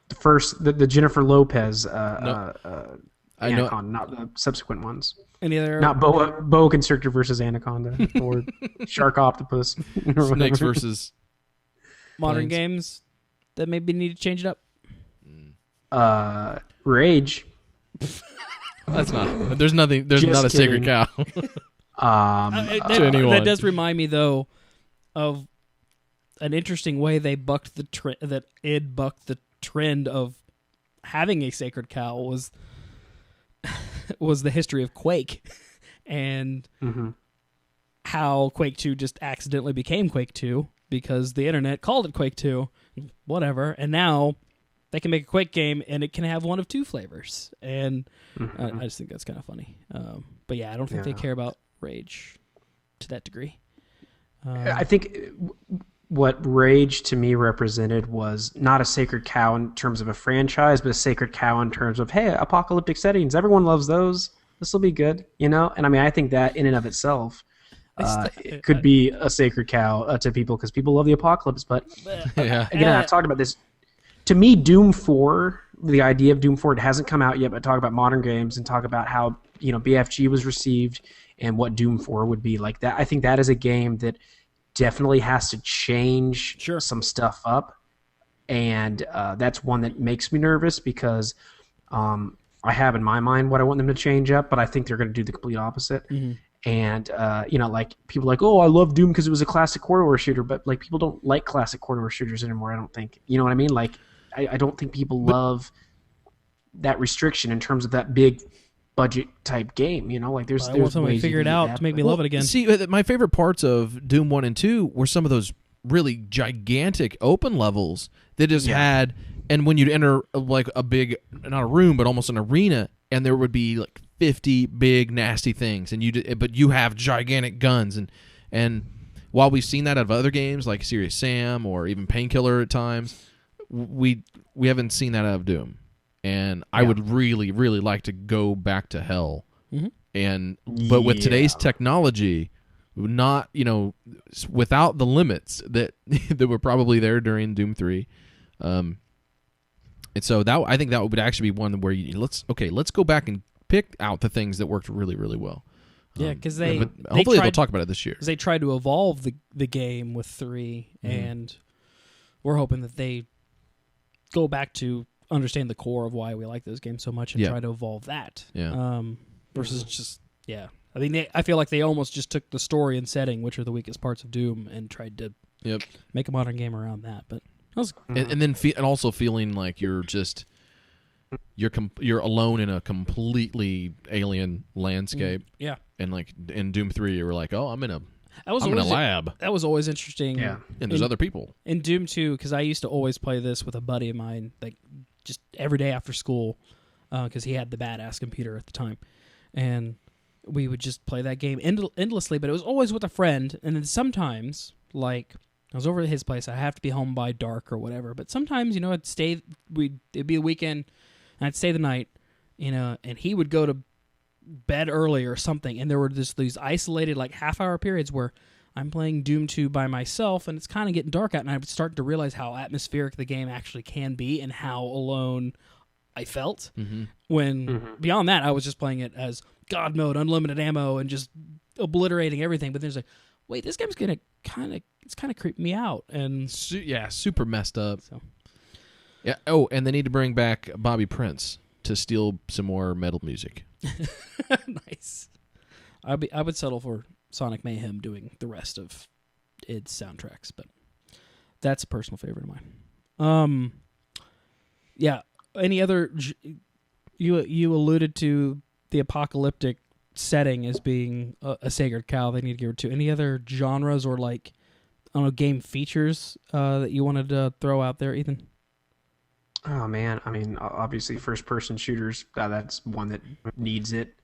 The Jennifer Lopez I know. Anaconda, not the subsequent ones. Any other? Not boa constrictor versus anaconda or shark octopus. Snakes versus modern planes. games that maybe need to change it up. Rage. That's not. There's nothing. There's Just not a sacred kidding. cow. anyone. That does remind me though of an interesting way they bucked the trend of having a sacred cow was the history of Quake and how Quake 2 just accidentally became Quake 2 because the internet called it Quake 2, whatever, and now they can make a Quake game and it can have one of two flavors, and I just think that's kind of funny. But yeah, I don't think they care about Rage to that degree. I think what Rage to me represented was not a sacred cow in terms of a franchise, but a sacred cow in terms of, hey, apocalyptic settings. Everyone loves those. This will be good, you know? And I mean, I think that in and of itself it could be a sacred cow to people because people love the apocalypse. But again, I've talked about this. To me, Doom 4, the idea of Doom 4, it hasn't come out yet, but talk about modern games and talk about how, you know, BFG was received and what Doom 4 would be like. That I think that is a game that definitely has to change some stuff up, and that's one that makes me nervous because I have in my mind what I want them to change up, but I think they're going to do the complete opposite. And you know, like people are like, oh, I love Doom because it was a classic corridor shooter, but like people don't like classic corridor shooters anymore. I don't think, you know what I mean? Like I don't think people love that restriction in terms of that big budget type game, you know, like there's want somebody to figure it out to make me love it again. See, my favorite parts of Doom 1 and 2 were some of those really gigantic open levels that just had, and when you'd enter like a big, not a room, but almost an arena, and there would be like 50 big nasty things, and but you have gigantic guns, and while we've seen that out of other games like Serious Sam or even Painkiller at times, we haven't seen that out of Doom. And I would really, really like to go back to hell. But with today's technology, not, you know, without the limits that were probably there during Doom 3. And so I think that would actually be one where let's go back and pick out the things that worked really, really well. Yeah, because hopefully they'll talk about it this year. Because they tried to evolve the game with 3, and we're hoping that they go back to understand the core of why we like those games so much and try to evolve that. Versus just I mean, I feel like they almost just took the story and setting, which are the weakest parts of Doom, and tried to make a modern game around that. But that was, and then also feeling like you're alone in a completely alien landscape. And like in Doom 3, you were like, oh, I'm in a lab. That was always interesting. And there's other people. In Doom 2, because I used to always play this with a buddy of mine, like just every day after school, because he had the badass computer at the time. And we would just play that game endlessly, but it was always with a friend. And then sometimes, like, I was over at his place, I have to be home by dark or whatever. But sometimes, you know, it'd be a weekend, and I'd stay the night, and he would go to bed early or something, and there were just these isolated like half-hour periods where I'm playing Doom 2 by myself, and it's kind of getting dark out, and I would start to realize how atmospheric the game actually can be and how alone I felt. When beyond that, I was just playing it as God mode, unlimited ammo, and just obliterating everything. But there's like, wait, this game's gonna kind of creep me out, and super messed up. So. Yeah. Oh, and they need to bring back Bobby Prince to steal some more metal music. Nice. I would settle for Sonic Mayhem doing the rest of its soundtracks, but that's a personal favorite of mine. Yeah. Any other? You alluded to the apocalyptic setting as being a sacred cow they need to give it to. Any other genres or like, I don't know, game features that you wanted to throw out there, Ethan? Oh man, I mean, obviously first-person shooters, that's one that needs it.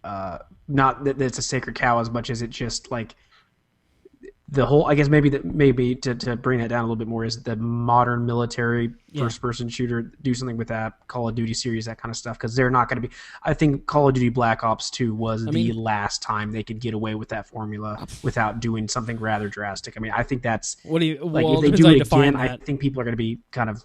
Not that it's a sacred cow as much as it just like the whole. I guess maybe to bring that down a little bit more is the modern military first-person shooter. Do something with that Call of Duty series, that kind of stuff, because they're not going to be. I think Call of Duty Black Ops 2 was the last time they could get away with that formula without doing something rather drastic. I mean, I think that's what do you like well, if they do it again, that. I think people are going to be kind of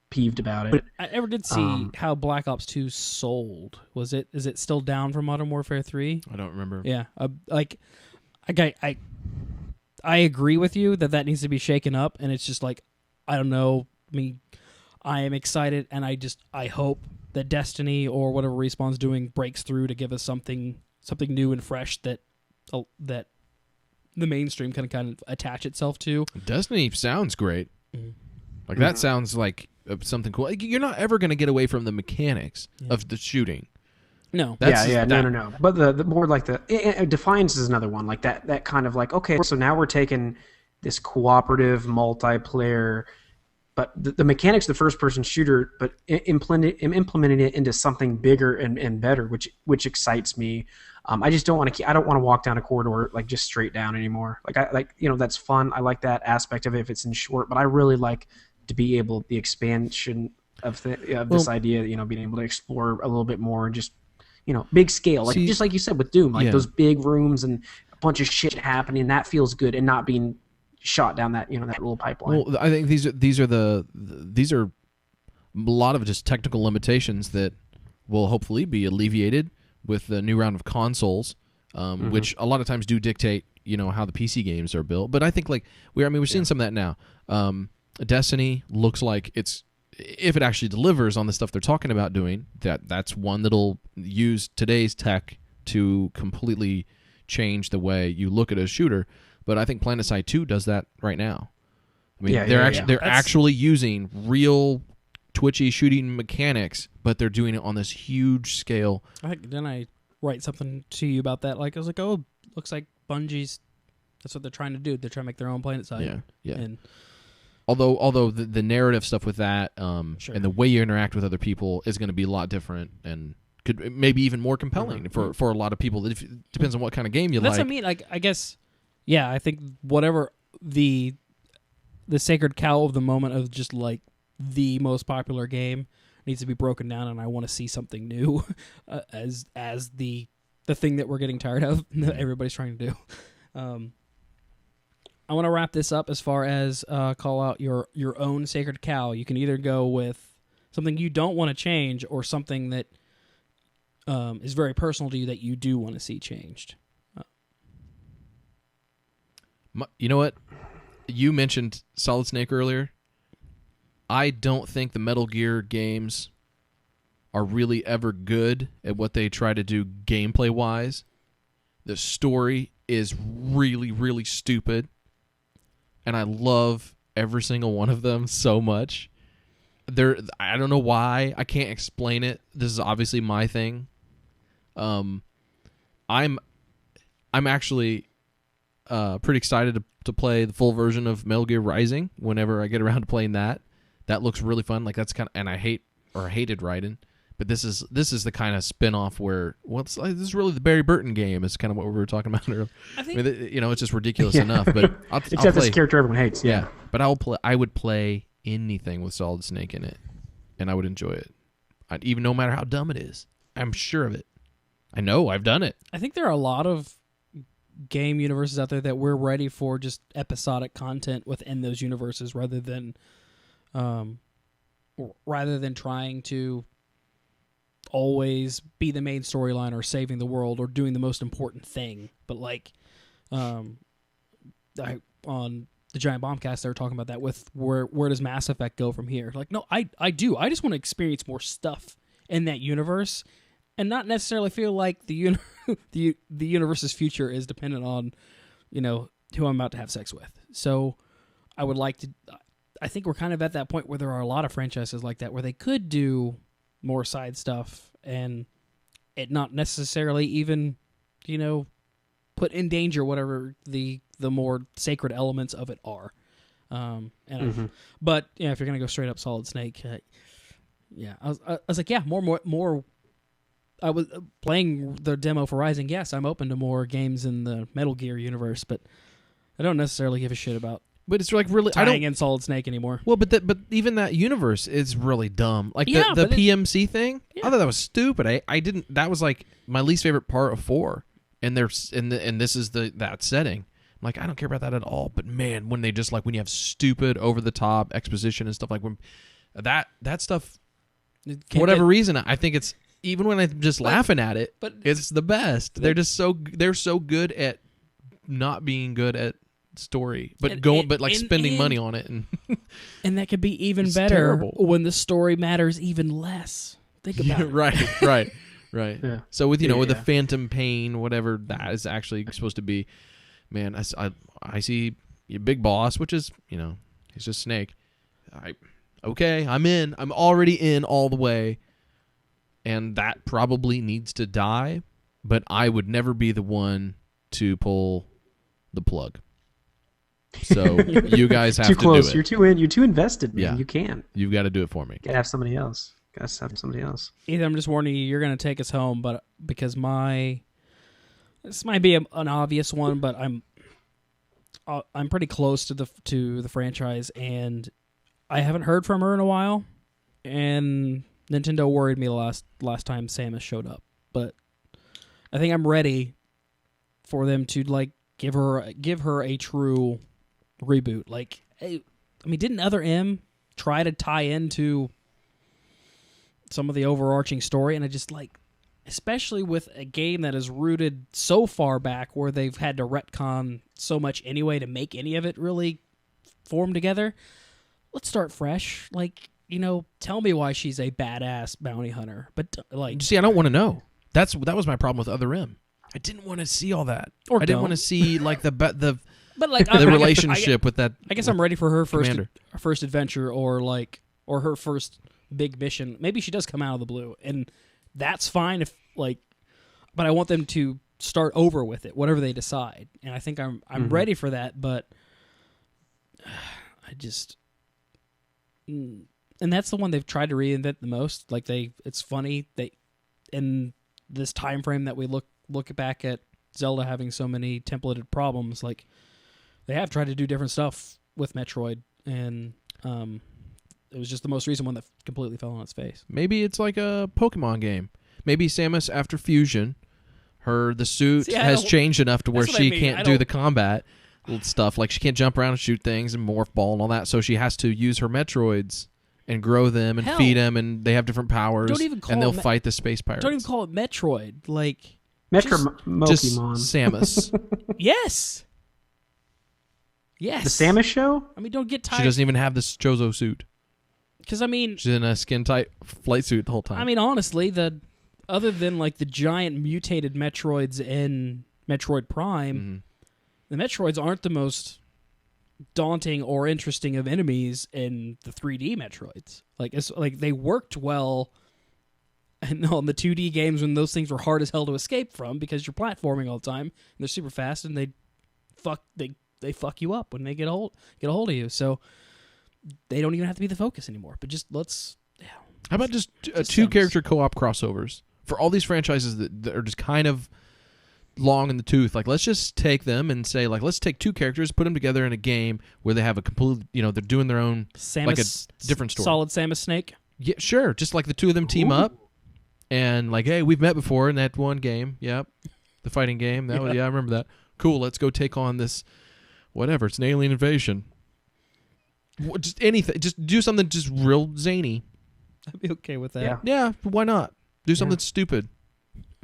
peeved about it. I never did see how Black Ops 2 sold. Is it still down from Modern Warfare 3? I don't remember. Yeah, I agree with you that needs to be shaken up, and it's just like, I don't know. I mean, I am excited, and I hope that Destiny or whatever Respawn's doing breaks through to give us something new and fresh that the mainstream can kind of attach itself to. Destiny sounds great. Like that sounds like something cool. Like, you're not ever going to get away from the mechanics of the shooting. No. No. But the more like Defiance is another one like that kind of like, okay, so now we're taking this cooperative multiplayer, but the mechanics of the first person shooter, but implementing it into something bigger and better, which excites me. I just don't want to walk down a corridor like just straight down anymore. That's fun. I like that aspect of it if it's in short, but I really like to be able the expansion of this idea, being able to explore a little bit more and just big scale, like just like you said with Doom, like those big rooms and a bunch of shit happening. That feels good, and not being shot down that that little pipeline. Well, I think these are a lot of just technical limitations that will hopefully be alleviated with the new round of consoles, which a lot of times do dictate how the PC games are built. But I think we're seeing some of that now. Destiny looks like if it actually delivers on the stuff they're talking about doing, that's one that'll use today's tech to completely change the way you look at a shooter. But I think PlanetSide 2 does that right now. I mean, they're actually using real twitchy shooting mechanics, but they're doing it on this huge scale. Then I write something to you about that. Like, I was like, oh, looks like Bungie's. That's what they're trying to do. They're trying to make their own PlanetSide. Yeah. And Although the narrative stuff with that and the way you interact with other people is going to be a lot different and could maybe even more compelling for a lot of people. It depends on what kind of game you like. That's what I mean. Like, I guess, I think whatever the sacred cow of the moment of just like the most popular game needs to be broken down, and I want to see something new as the thing that we're getting tired of that everybody's trying to do. I want to wrap this up as far as call out your own sacred cow. You can either go with something you don't want to change or something that is very personal to you that you do want to see changed. You know what? You mentioned Solid Snake earlier. I don't think the Metal Gear games are really ever good at what they try to do gameplay-wise. The story is really, really stupid. And I love every single one of them so much. I don't know why. I can't explain it. This is obviously my thing. I'm actually pretty excited to play the full version of Metal Gear Rising whenever I get around to playing that. That looks really fun. Like that's and I hated Raiden. But this is the kind of spin-off where this is really the Barry Burton game is kind of what we were talking about earlier. I mean, it's just ridiculous enough. But except this character everyone hates. Yeah. But I would play anything with Solid Snake in it, and I would enjoy it. even no matter how dumb it is. I'm sure of it. I know. I've done it. I think there are a lot of game universes out there that we're ready for just episodic content within those universes rather than trying to always be the main storyline or saving the world or doing the most important thing. But like on the Giant Bombcast, they were talking about that with where does Mass Effect go from here? Like, no, I do. I just want to experience more stuff in that universe and not necessarily feel like the universe's future is dependent on, who I'm about to have sex with. So I would like to... I think we're kind of at that point where there are a lot of franchises like that where they could do more side stuff and it not necessarily even, put in danger whatever the more sacred elements of it are. But if you're gonna go straight up Solid Snake, I was like, yeah, more. I was playing the demo for Rising. Yes, I'm open to more games in the Metal Gear universe, but I don't necessarily give a shit about. But it's like really tying in Solid Snake anymore. Well, but even that universe is really dumb. Like the PMC thing, I thought that was stupid. I didn't. That was like my least favorite part of 4. And this is that setting. I'm like, I don't care about that at all. But man, when they just when you have stupid over the top exposition and stuff like when that stuff, for whatever reason, I think it's even when I'm just laughing at it, but it's the best. They're so good at not being good at story, but spending money on it, and that could be even better terrible. When the story matters even less. Think about it. Right. Yeah. So with with the Phantom Pain, whatever that is actually supposed to be, man, I see your big boss, which is he's just Snake. I'm in. I'm already in all the way, and that probably needs to die, but I would never be the one to pull the plug. So you guys have too to close. do it. You're too in. You're too invested, man. Yeah. You can't. You've got to do it for me. Gotta have somebody else. Either I'm just warning you, you're going to take us home, but because this might be an obvious one, but I'm pretty close to the franchise, and I haven't heard from her in a while, and Nintendo worried me last time Samus showed up, but I think I'm ready for them to give her a true reboot. Didn't Other M try to tie into some of the overarching story, and I just especially with a game that is rooted so far back where they've had to retcon so much anyway to make any of it really form together. Let's start fresh. Tell me why she's a badass bounty hunter. But see, I don't want to know. That was my problem with Other M. I didn't want to see all that. I didn't want to see the relationship with that. I guess I'm ready for her first adventure or her first big mission. Maybe she does come out of the blue, and that's fine but I want them to start over with it, whatever they decide. And I think I'm ready for that, but I just and that's the one they've tried to reinvent the most. It's funny in this time frame that we look back at Zelda having so many templated problems, they have tried to do different stuff with Metroid, and it was just the most recent one that completely fell on its face. Maybe it's like a Pokemon game. Maybe Samus, after fusion, the suit has changed enough to where she can't do the combat stuff. She can't jump around and shoot things and morph ball and all that, so she has to use her Metroids and grow them and feed them, and they have different powers. And they'll fight the space pirates. Don't even call it Metroid. Metromokimon. Just Samus. Yes. The Samus show? Don't get tired. She doesn't even have this Chozo suit. Because she's in a skin-tight flight suit the whole time. Honestly, other than the giant mutated Metroids in Metroid Prime, the Metroids aren't the most daunting or interesting of enemies in the 3D Metroids. They worked well on the 2D games when those things were hard as hell to escape from because you're platforming all the time and they're super fast and they fuck you up when they get a hold of you. So they don't even have to be the focus anymore. But just how about just 2 character co-op crossovers for all these franchises that are just kind of long in the tooth? Let's just take them and say let's take 2 characters, put them together in a game where they have a complete they're doing their own Samus, a different story. Solid Samus Snake. Yeah, sure. Just like the two of them team up, and like, hey, we've met before in that one game. Yep, the fighting game. That was, I remember that. Cool. Let's go take on this. Whatever. It's an alien invasion. Just anything. Just do something just real zany. I'd be okay with that. Yeah. Why not? Do something stupid.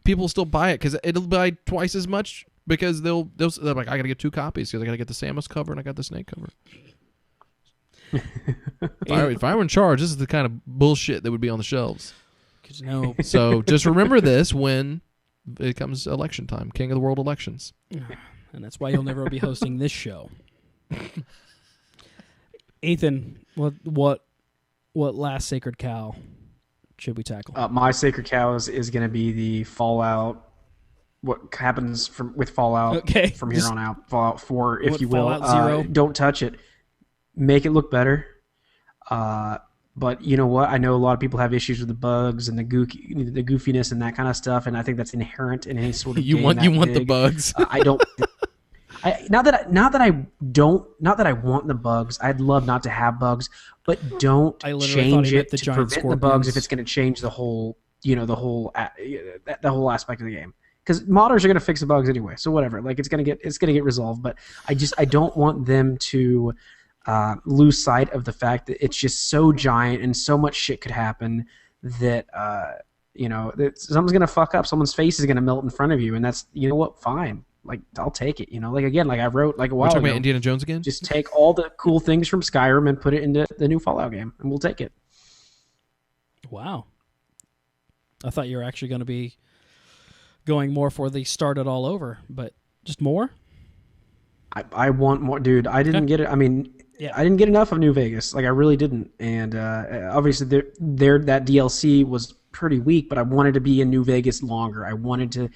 People will still buy it because it'll buy twice as much because they're like, I gotta get 2 copies because I gotta get the Samus cover and I got the Snake cover. If I were in charge, this is the kind of bullshit that would be on the shelves. So just remember this when it comes election time, King of the World elections. And that's why you'll never be hosting this show. Ethan, what last sacred cow should we tackle? My sacred cow is going to be the Fallout. What happens with Fallout from here on out? Fallout 4, if you will. Fallout 0? Don't touch it. Make it look better. But you know what? I know a lot of people have issues with the bugs and the goofiness and that kind of stuff, and I think that's inherent in any sort of game. You want the bugs. I don't. Not that I want the bugs. I'd love not to have bugs, but don't change it to prevent the bugs if it's going to change the whole aspect of the game. Because modders are going to fix the bugs anyway, so whatever. Like it's going to get resolved. But I don't want them to lose sight of the fact that it's just so giant and so much shit could happen that that someone's going to fuck up. Someone's face is going to melt in front of you, and that's fine. Like, I'll take it, like I wrote like a while ago. We're talking about Indiana Jones again? Just take all the cool things from Skyrim and put it into the new Fallout game, and we'll take it. Wow. I thought you were actually going to be going more for the start it all over, but just more? I want more, dude. I didn't get it. I mean, I didn't get enough of New Vegas. Like, I really didn't. And obviously, that DLC was pretty weak, but I wanted to be in New Vegas longer. I want to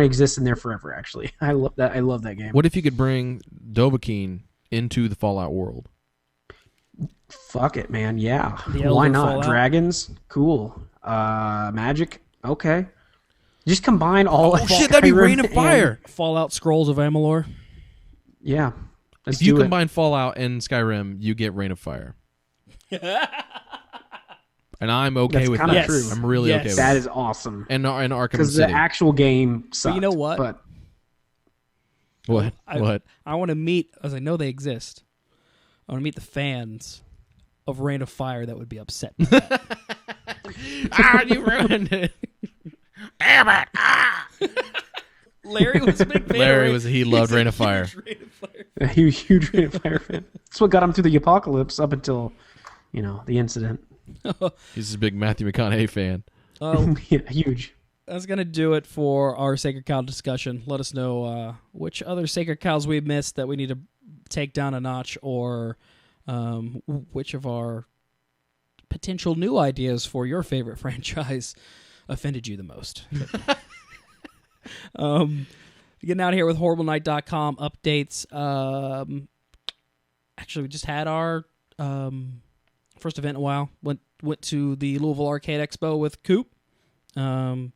exist in there forever. Actually, I love that game. What if you could bring Dovahkiin into the Fallout world? Fuck it, man. Yeah, why not? Fallout? Dragons, cool. Magic, okay. Just combine all. Oh shit, that'd be Rain of Fire. Fallout Scrolls of Amalur. Yeah. If you combine Fallout and Skyrim, you get Rain of Fire. And I'm okay with that. That's true. I'm really okay with that. That is awesome. And Arkham City. Because the actual game sucked. But you know what? What? I want to meet, as I know they exist, I want to meet the fans of Rain of Fire that would be upset. You ruined it. Damn it. Larry was a big fan. He loved Rain of Fire. He was a huge Rain of Fire fan. That's what got him through the apocalypse up until, the incident. He's a big Matthew McConaughey fan. Yeah, huge. That's going to do it for our Sacred Cow discussion. Let us know which other Sacred Cows we've missed that we need to take down a notch, or which of our potential new ideas for your favorite franchise offended you the most. Getting out of here with HorribleNight.com updates. Actually, we just had our first event in a while. Went to the Louisville Arcade Expo with Coop. I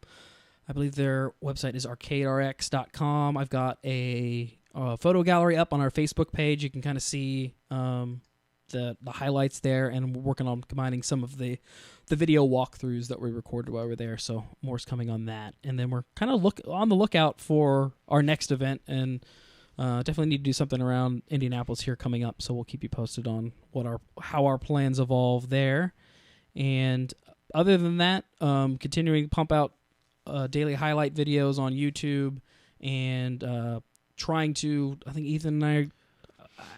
believe their website is arcaderx.com. I've got a photo gallery up on our Facebook page. You can kind of see the highlights there, and we're working on combining some of the video walkthroughs that we recorded while we were there, so more's coming on that. And then we're kind of on the lookout for our next event, and definitely need to do something around Indianapolis here coming up, so we'll keep you posted on how our plans evolve there. And other than that, continuing to pump out daily highlight videos on YouTube, and trying to, I think Ethan and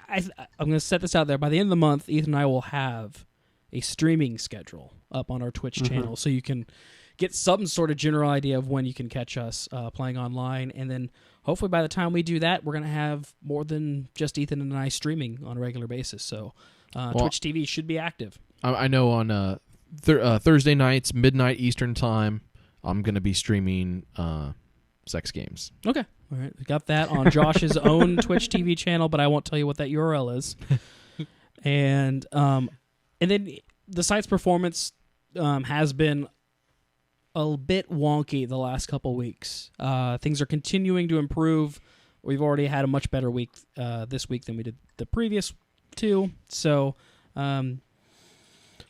I'm going to set this out there. By the end of the month, Ethan and I will have a streaming schedule up on our Twitch channel, so you can get some sort of general idea of when you can catch us playing online. And then hopefully by the time we do that, we're going to have more than just Ethan and I streaming on a regular basis. So Twitch TV should be active. I know on Thursday nights, midnight Eastern time, I'm going to be streaming sex games. Okay. All right. We got that on Josh's own Twitch TV channel, but I won't tell you what that URL is. And then the site's performance has been a bit wonky the last couple weeks. Things are continuing to improve. We've already had a much better week this week than we did the previous two. So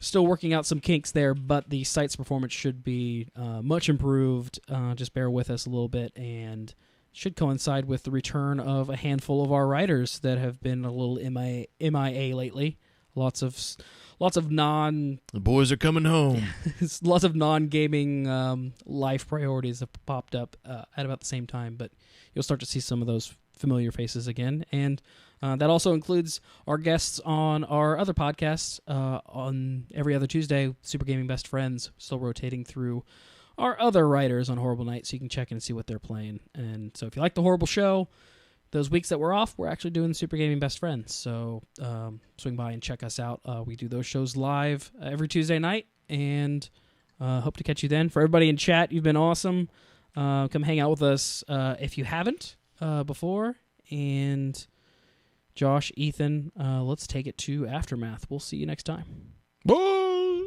Still working out some kinks there, but the site's performance should be much improved. Just bear with us a little bit, and should coincide with the return of a handful of our writers that have been a little MIA lately. Lots of The boys are coming home. lots of non-gaming life priorities have popped up at about the same time, but you'll start to see some of those familiar faces again. And that also includes our guests on our other podcasts on every other Tuesday, Super Gaming Best Friends, still rotating through our other writers on Horrible Night, so you can check in and see what they're playing. And so if you like The Horrible Show, those weeks that we're off, we're actually doing Super Gaming Best Friends. So swing by and check us out. We do those shows live every Tuesday night, and hope to catch you then. For everybody in chat, you've been awesome. Come hang out with us if you haven't before. And Josh, Ethan, let's take it to Aftermath. We'll see you next time. Bye.